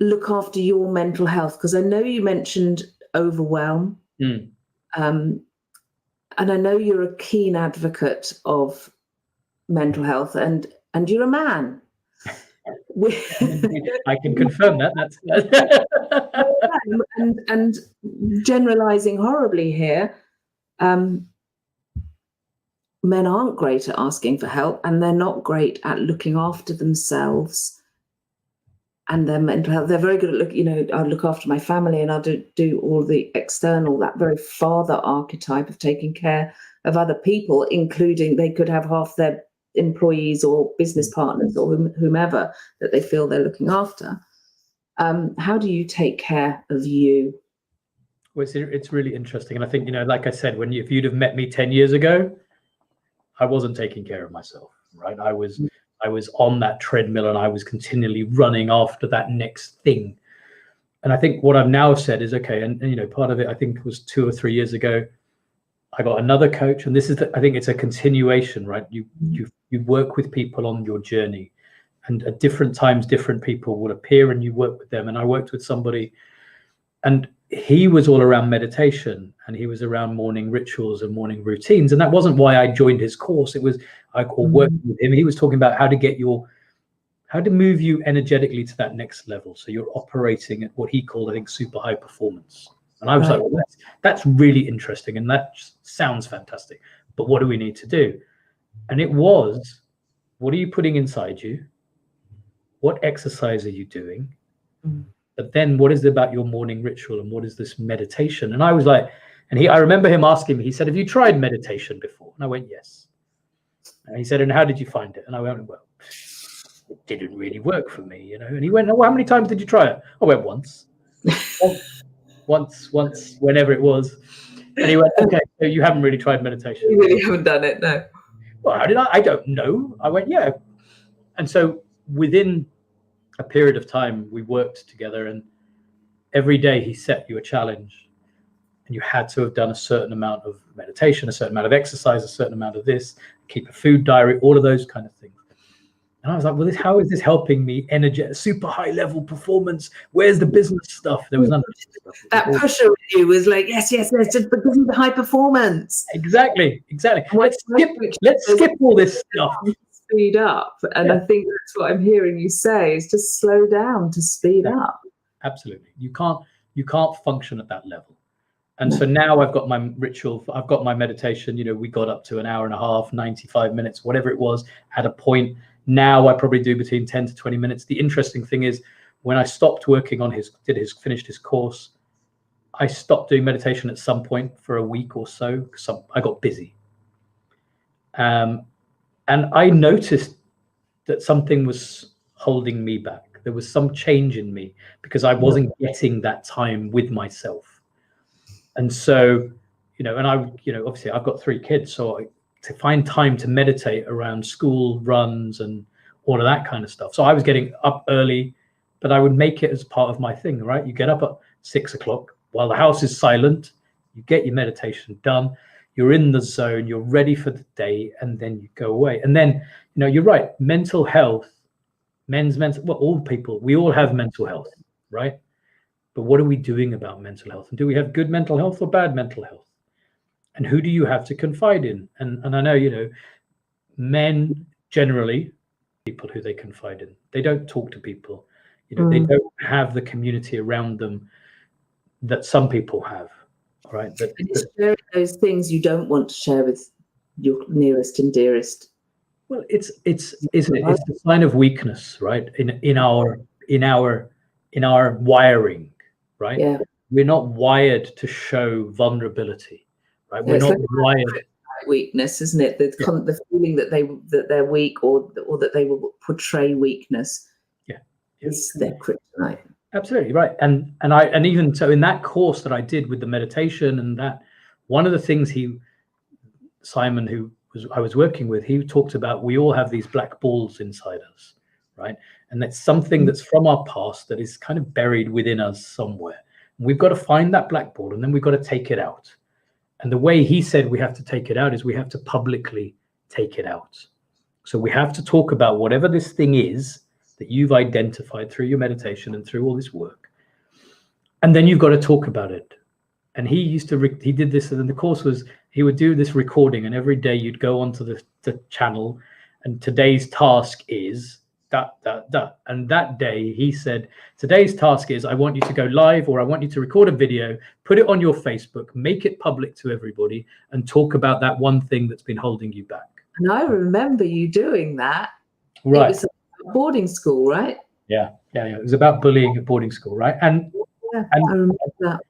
look after your mental health? Because I know you mentioned overwhelm, and I know you're a keen advocate of mental health, and you're a man. I can confirm that. and generalizing horribly here, men aren't great at asking for help, and they're not great at looking after themselves and their mental health. They're very good at I'll look after my family and I'll do all the external, that very father archetype of taking care of other people, including they could have half their employees or business partners or whomever that they feel they're looking after. How do you take care of you? Well, it's really interesting. And I think, like I said, if you'd have met me 10 years ago, I wasn't taking care of myself, right? I was on that treadmill and I was continually running after that next thing. And I think what I've now said is, okay, and part of it, I think it was 2 or 3 years ago, I got another coach, and this is, I think it's a continuation, right? You work with people on your journey, and at different times, different people will appear and you work with them. And I worked with somebody, and he was all around meditation, and he was around morning rituals and morning routines. And that wasn't why I joined his course. It was, I worked with him. He was talking about how to move you energetically to that next level. So you're operating at what he called, I think, super high performance. And I was like, well, that's really interesting. And that sounds fantastic. But what do we need to do? And it was, what are you putting inside you? What exercise are you doing? But then what is it about your morning ritual, and what is this meditation? And I was like, I remember him asking me, he said, have you tried meditation before? And I went, yes. And he said, and how did you find it? And I went, well, it didn't really work for me, And he went, oh, well, how many times did you try it? I went, once. once, whenever it was. And he went, okay, so you haven't really tried meditation. You really haven't done it, no. Well, how did I don't know. I went, yeah. And so within a period of time, we worked together, and every day he set you a challenge, and you had to have done a certain amount of meditation, a certain amount of exercise, a certain amount of this, keep a food diary, all of those kind of things. And I was like, well, how is this helping me super high level performance? Where's the business stuff? There was none of that stuff. That pusher with you was like, yes, just because of the high performance. Exactly. Let's skip all this stuff. Speed up. And I think that's what I'm hearing you say, is just slow down to speed up. Absolutely. You can't function at that level. And so now I've got my ritual, I've got my meditation, we got up to an hour and a half, 95 minutes, whatever it was at a point. Now I probably do between 10 to 20 minutes. The interesting thing is, when I stopped working on finished his course, I stopped doing meditation at some point for a week or so, because I got busy. And I noticed that something was holding me back. There was some change in me because I wasn't getting that time with myself. And so, and obviously I've got 3 kids, so to find time to meditate around school runs and all of that kind of stuff. So I was getting up early, but I would make it as part of my thing, right? You get up at 6 o'clock while the house is silent, you get your meditation done, you're in the zone, you're ready for the day, and then you go away. And then, you're right, mental health, all people, we all have mental health, right? But what are we doing about mental health? And do we have good mental health or bad mental health? And who do you have to confide in? And I know, men generally, people who they confide in, they don't talk to people. They don't have the community around them that some people have, right? It's sharing those things you don't want to share with your nearest and dearest. Well, it's a sign of weakness, right? In our wiring, right? Yeah. We're not wired to show vulnerability. Right? We're not wired. Weakness, isn't it? The feeling that they're weak or that they will portray weakness. Is their kryptonite. Absolutely right. And even so, in that course that I did with the meditation, and that one of the things Simon, I was working with, he talked about, we all have these black balls inside us, right? And that's something that's from our past that is kind of buried within us somewhere. And we've got to find that black ball, and then we've got to take it out. And the way he said we have to take it out is we have to publicly take it out. So we have to talk about whatever this thing is that you've identified through your meditation and through all this work. And then you've got to talk about it. And he did this, and the course was, he would do this recording, and every day you'd go onto the channel, and today's task is and that day he said, today's task is, I want you to go live, or I want you to record a video, put it on your Facebook, make it public to everybody, and talk about that one thing that's been holding you back. And I remember you doing that. Right. It was a boarding school, right? Yeah. Yeah, it was about bullying at boarding school, right? And Yeah, I remember that.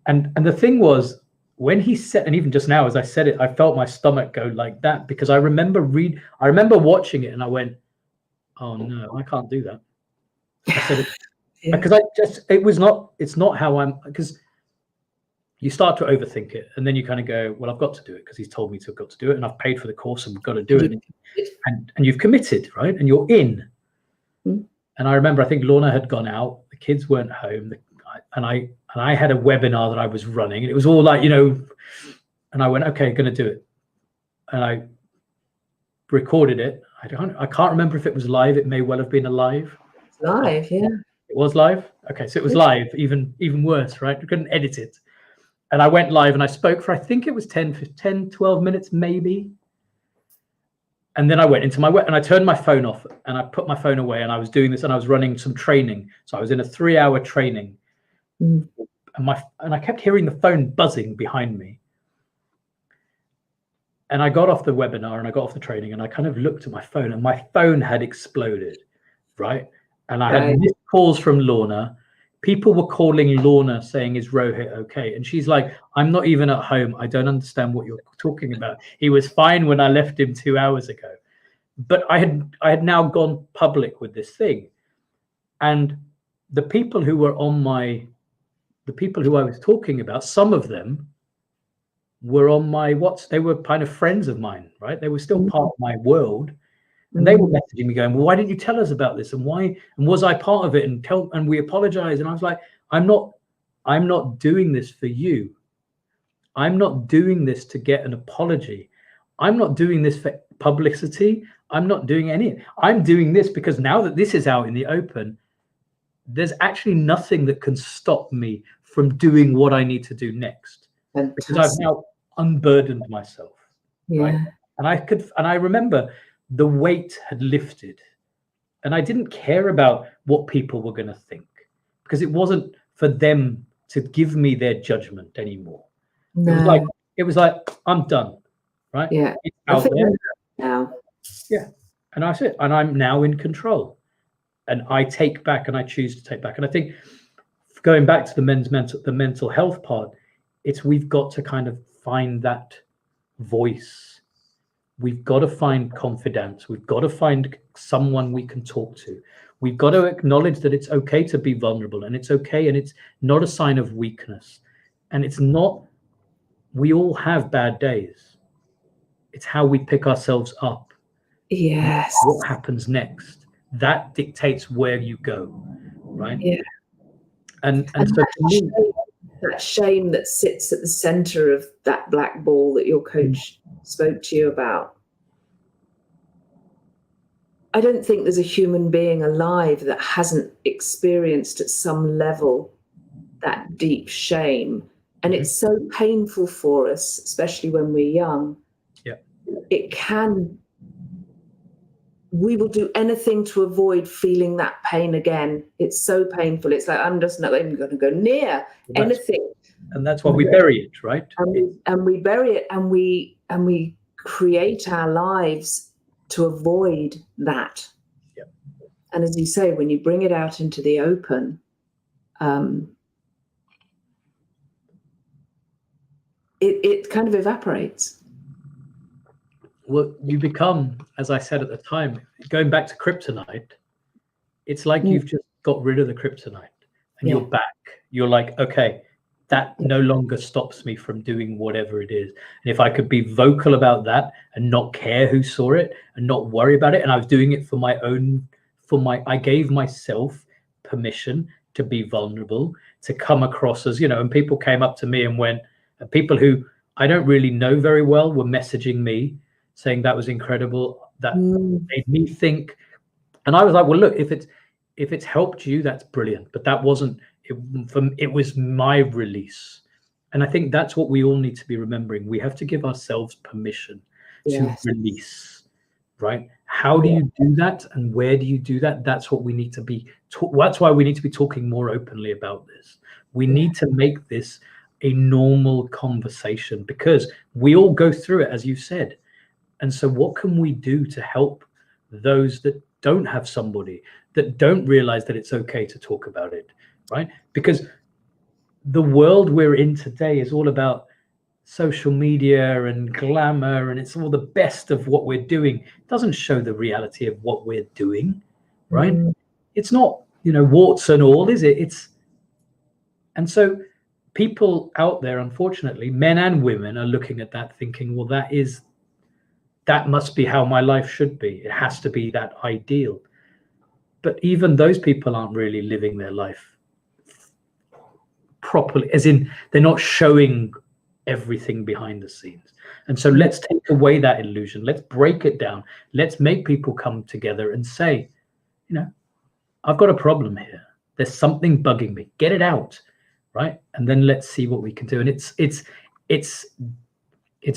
And the thing was, when he said, and even just now as I said it, I felt my stomach go like that, because I remember watching it and I went, oh no, I can't do that. I said it Yeah. because it's not how I'm, because you start to overthink it and then you kind of go, well, I've got to do it because he's told me to, I've got to do it, and I've paid for the course and we've got to do it. And you've committed, right? And you're in. Mm. And I remember, I think Lorna had gone out, the kids weren't home, and I had a webinar that I was running, and it was all like, and I went, okay, going to do it. And I recorded it. I can't remember if it was live. It may well have been a live. Live, yeah. It was live. Okay, so it was live, even worse, right? We couldn't edit it. And I went live and I spoke for, I think it was 10, 12 minutes maybe. And then I went into and I turned my phone off and I put my phone away, and I was doing this and I was running some training. So I was in a 3-hour training. Mm. And I kept hearing the phone buzzing behind me. And I got off the webinar and I got off the training and I kind of looked at my phone, and my phone had exploded, right? And I had missed calls from Lorna. People were calling Lorna saying, is Rohit okay? And she's like, I'm not even at home. I don't understand what you're talking about. He was fine when I left him 2 hours ago. But I had now gone public with this thing. And the people who were the people who I was talking about, some of them were on my they were kind of friends of mine, right? They were still part of my world. And they were messaging me going, well, why didn't you tell us about this? And why? And was I part of it? And we apologize. And I was like, I'm not doing this for you. I'm not doing this to get an apology. I'm not doing this for publicity. I'm not doing any. I'm doing this because now that this is out in the open, there's actually nothing that can stop me from doing what I need to do next. Fantastic. Because I've now unburdened myself. Yeah. Right? And I remember the weight had lifted, and I didn't care about what people were going to think, because it wasn't for them to give me their judgment anymore. No. It was like I'm done, right? Yeah. It's out there now. Yeah. And that's it. And I'm now in control, and I take back, and I choose to take back. And I think going back to the mental health part, we've got to kind of find that voice. We've got to find confidence. We've got to find someone we can talk to. We've got to acknowledge that it's okay to be vulnerable, and it's okay, and it's not a sign of weakness. And it's not, we all have bad days. It's how we pick ourselves up. Yes. What happens next? That dictates where you go, right? Yeah. And so for me, that shame that sits at the center of that black ball that your coach spoke to you about. I don't think there's a human being alive that hasn't experienced at some level that deep shame. And it's so painful for us, especially when we're young. Yeah. We will do anything to avoid feeling that pain again. It's so painful. It's like, I'm just not even going to go near anything. And that's why we bury it, right? And we bury it, and we create our lives to avoid that. Yeah. And as you say, when you bring it out into the open, it kind of evaporates. Well, you become, as I said at the time, going back to kryptonite, it's like you've just got rid of the kryptonite and you're back. You're like, okay, that no longer stops me from doing whatever it is. And if I could be vocal about that and not care who saw it and not worry about it, and I was doing it I gave myself permission to be vulnerable, to come across as, and people came up to me and people who I don't really know very well were messaging me saying that was incredible, that made me think. And I was like, well, look, if it's helped you, that's brilliant. But that wasn't it was my release. And I think that's what we all need to be remembering. We have to give ourselves permission to release, right? How do you do that, and where do you do that? That's what we need to be. That's why we need to be talking more openly about this. We need to make this a normal conversation, because we all go through it, as you said. And so what can we do to help those that don't have somebody, that don't realize that it's okay to talk about it, right? Because the world we're in today is all about social media and glamour, and it's all the best of what we're doing. It doesn't show the reality of what we're doing, right? It's not, warts and all, is it? And so people out there, unfortunately, men and women, are looking at that thinking, well, that must be how my life should be. It has to be that ideal. But even those people aren't really living their life properly, as in they're not showing everything behind the scenes. And so let's take away that illusion. Let's break it down. Let's make people come together and say, I've got a problem here. There's something bugging me. Get it out, right? And then let's see what we can do. And it's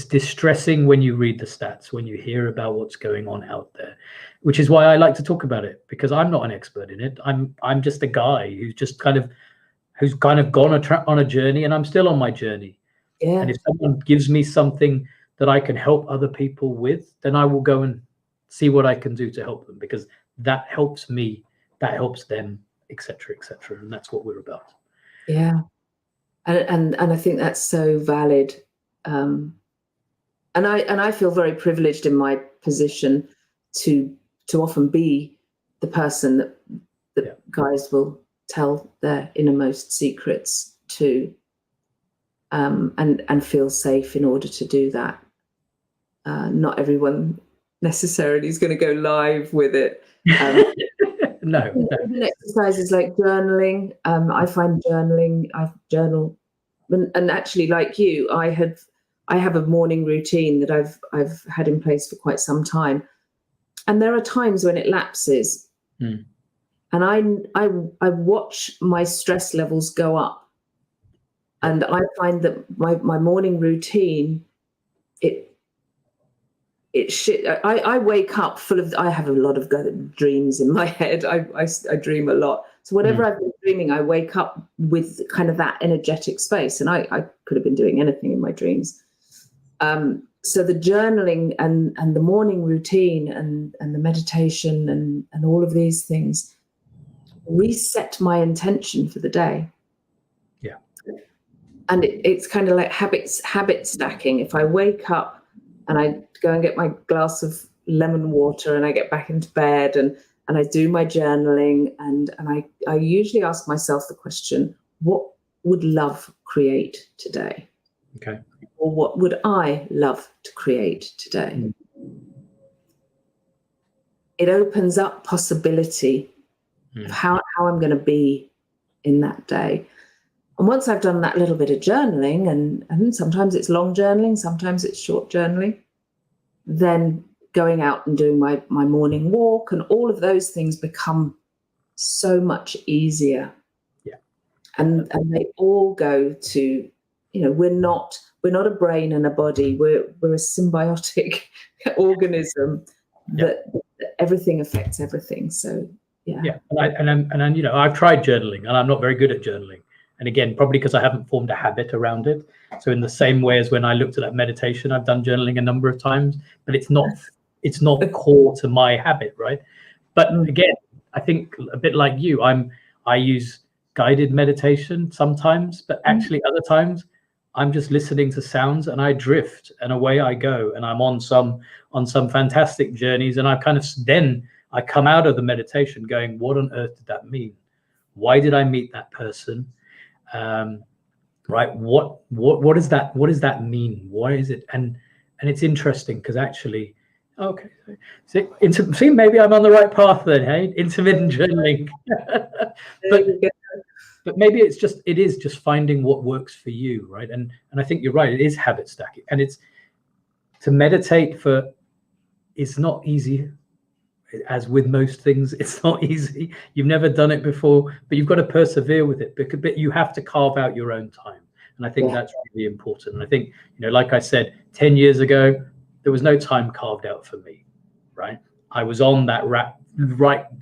distressing when you read the stats, when you hear about what's going on out there, which is why I like to talk about it, because I'm not an expert in it. I'm just a guy who's kind of gone on a journey, and I'm still on my journey. Yeah. And if someone gives me something that I can help other people with, then I will go and see what I can do to help them, because that helps me, that helps them, etc., etc. And that's what we're about. Yeah, and I think that's so valid. And I feel very privileged in my position to often be the person that guys will tell their innermost secrets to, and feel safe in order to do that. Not everyone necessarily is going to go live with it. No. Even exercises like journaling. I find journaling. I journal, and actually, like you, I have a morning routine that I've had in place for quite some time, and there are times when it lapses, and I watch my stress levels go up, and I find that my morning routine, I wake up full of, I have a lot of dreams in my head. I dream a lot. So whatever I've been dreaming, I wake up with kind of that energetic space, and I could have been doing anything in my dreams. So the journaling and the morning routine and the meditation and all of these things reset my intention for the day. Yeah. And it's kind of like habit stacking. If I wake up and I go and get my glass of lemon water and I get back into bed and I do my journaling and I usually ask myself the question, what would love create today? Okay. Or what would I love to create today? It opens up possibility of how I'm going to be in that day. And once I've done that little bit of journaling, and sometimes it's long journaling, sometimes it's short journaling, then going out and doing my morning walk and all of those things become so much easier. Yeah. And they all go to, we're not a brain and a body. We're a symbiotic organism that everything affects everything. So yeah. Yeah. And I've tried journaling, and I'm not very good at journaling. And again, probably because I haven't formed a habit around it. So in the same way as when I looked at that meditation, I've done journaling a number of times, but it's not core to my habit, right? But again, I think a bit like you, I use guided meditation sometimes, but actually other times I'm just listening to sounds and I drift and away I go, and I'm on some fantastic journeys, and I I come out of the meditation going, what on earth did that mean? Why did I meet that person? Right? What does that mean? Why is it? And it's interesting because actually, okay, see, maybe I'm on the right path then. Hey, intermittent journaling. but maybe it is just finding what works for you, right? And I think you're right. It is habit stacking, and it's to meditate it's not easy. As with most things, it's not easy. You've never done it before, but you've got to persevere with it. But you have to carve out your own time, and I think that's really important. And I think, like I said, 10 years ago, there was no time carved out for me, right? I was on that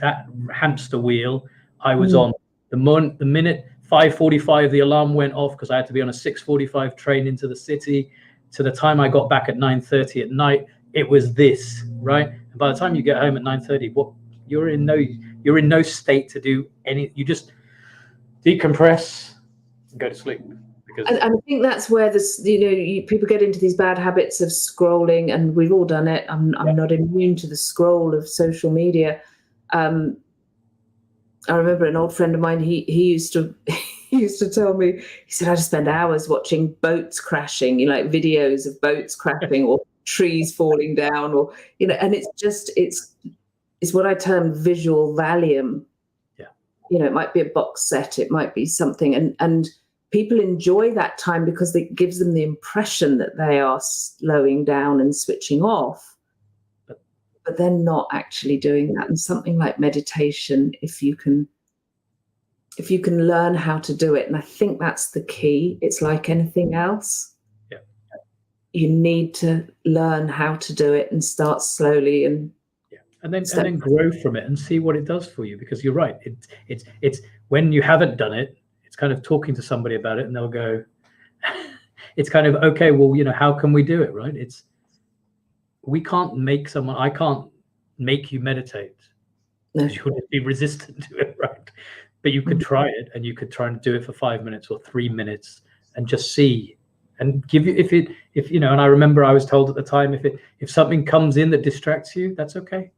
that hamster wheel. I was on the minute 5:45 the alarm went off because I had to be on a 6:45 train into the city. To the time I got back at 9:30 at night, it was this, right? And by the time you get home at 9:30, you're in no state to do any. You just decompress and go to sleep. And I think that's where this, people get into these bad habits of scrolling, and we've all done it. I'm not immune to the scroll of social media. I remember an old friend of mine. He used to tell me. He said, "I just spend hours watching boats crashing, like videos of boats crashing or trees falling down, or And it's what I term visual Valium. Yeah, it might be a box set, it might be something, and people enjoy that time because it gives them the impression that they are slowing down and switching off. But they're not actually doing that. And something like meditation, if you can learn how to do it, and I think that's the key. It's like anything else. Yeah. You need to learn how to do it and start slowly and then grow from it and see what it does for you. Because you're right. It's when you haven't done it, it's kind of talking to somebody about it, and they'll go, it's kind of, okay, well, how can we do it, right? I can't make you meditate. No. You wouldn't be resistant to it, right? But you could try it, and you could try and do it for 5 minutes or 3 minutes and just see, and give you, and I remember I was told at the time, if something comes in that distracts you, that's okay.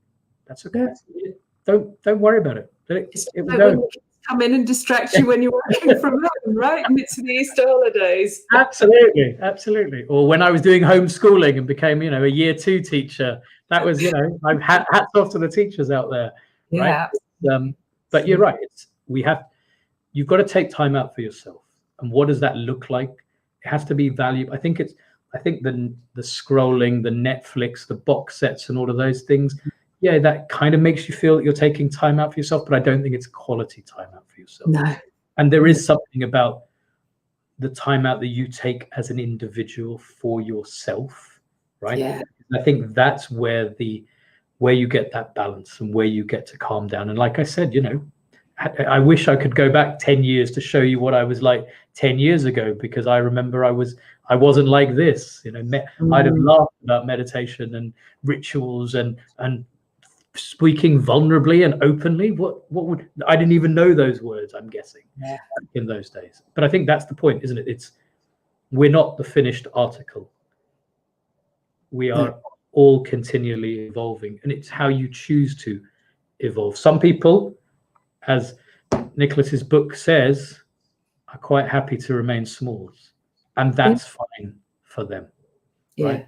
That's okay. Yeah. Don't worry about it. It will go. Come in and distract you when you're working from home, right? And it's the Easter holidays. Absolutely. Or when I was doing homeschooling and became, a year 2 teacher, that was, I've hats off to the teachers out there, right? Yeah. But you're right. You've got to take time out for yourself. And what does that look like? It has to be valuable. I think the scrolling, the Netflix, the box sets, and all of those things. Yeah, that kind of makes you feel that you're taking time out for yourself, but I don't think it's quality time out for yourself. No. And there is something about the time out that you take as an individual for yourself, right? Yeah. I think that's where you get that balance and where you get to calm down. And like I said, I wish I could go back 10 years to show you what I was like 10 years ago, because I remember I wasn't like this. I'd have laughed about meditation and rituals and speaking vulnerably and openly. What would I didn't even know those words, I'm guessing, in those days. But I think that's the point, isn't it? We're not the finished article. We are all continually evolving, and it's how you choose to evolve. Some people, as Nicholas's book says, are quite happy to remain smalls, and that's fine for them. Right?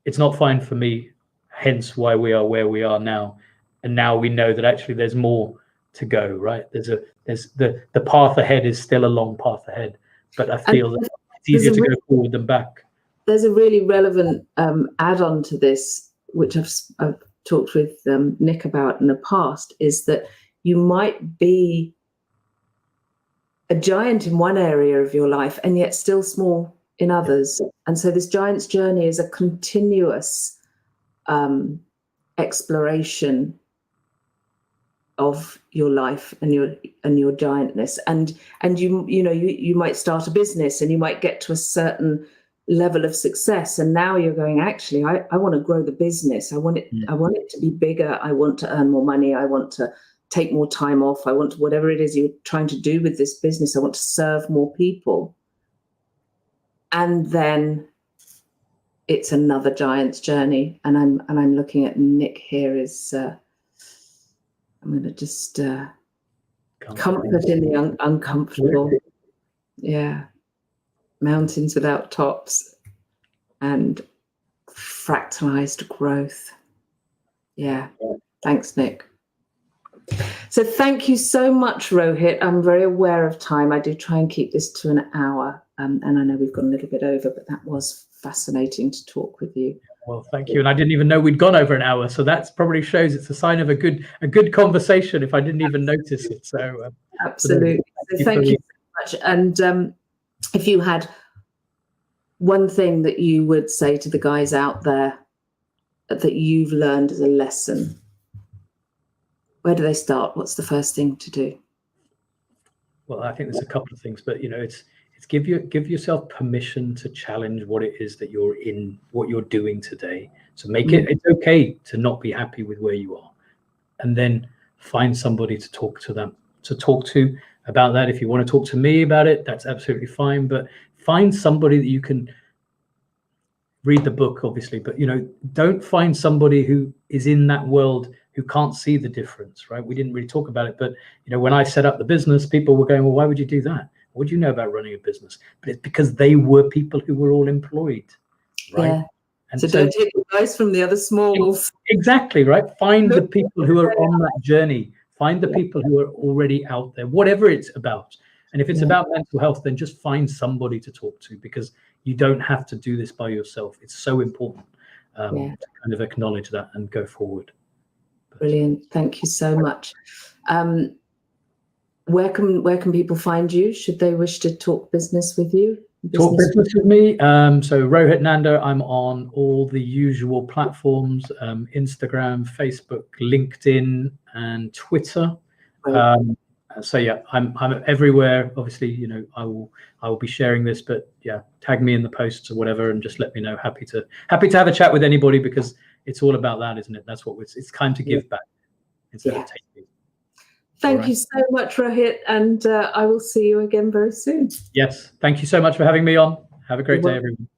It's not fine for me. Hence why we are where we are now. And now we know that actually there's more to go, right? There's the path ahead is still a long path ahead, but I feel that it's easier to go forward than back. There's a really relevant add-on to this, which I've talked with Nick about in the past, is that you might be a giant in one area of your life and yet still small in others. And so this giant's journey is a continuous exploration of your life and your giantness, and you might start a business and you might get to a certain level of success, and now you're going, actually, I want to grow the business. I want it to be bigger. I want to earn more money. I want to take more time off. I want to, whatever it is you're trying to do with this business, I want to serve more people. And then it's another giant's journey. And I'm looking at Nick here is I'm going to just comfort in the uncomfortable. Yeah. Mountains without tops and fractalized growth. Yeah. Thanks, Nick. So thank you so much, Rohit. I'm very aware of time. I do try and keep this to an hour. And I know we've gone a little bit over, but that was fascinating to talk with you. Well, thank you. And I didn't even know we'd gone over an hour. So that probably shows it's a sign of a good conversation if I didn't even notice it. So absolutely. So thank you so much. And if you had one thing that you would say to the guys out there that you've learned as a lesson, where do they start? What's the first thing to do? Well, I think there's a couple of things, but it's give yourself permission to challenge what it is that you're in, what you're doing today. So it's okay to not be happy with where you are. and then find somebody to talk to about that. If you want to talk to me about it, that's absolutely fine, but find somebody that you can read the book, obviously, but don't find somebody who is in that world who can't see the difference, right? We didn't really talk about it, but when I set up the business, people were going, well, why would you do that? What do you know about running a business? But it's because they were people who were all employed, right? Yeah. And so don't take advice from the other small wolves. Exactly, right? Find the people who are on that journey. Find the people who are already out there, whatever it's about. And if it's about mental health, then just find somebody to talk to, because you don't have to do this by yourself. It's so important to kind of acknowledge that and go forward. Brilliant. Thank you so much. Where can people find you should they wish to talk business with you? Talk business with me. So Rohit Nanda, I'm on all the usual platforms, Instagram, Facebook, LinkedIn, and Twitter. So yeah, I'm everywhere. Obviously, I will be sharing this, but yeah, tag me in the posts or whatever, and just let me know. Happy to have a chat with anybody, because it's all about that, isn't it? That's what it's time to give back instead of taking. Thank you so much, Rohit, and I will see you again very soon. Yes, thank you so much for having me on. Have a great day, everyone.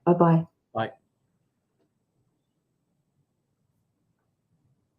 Bye-bye.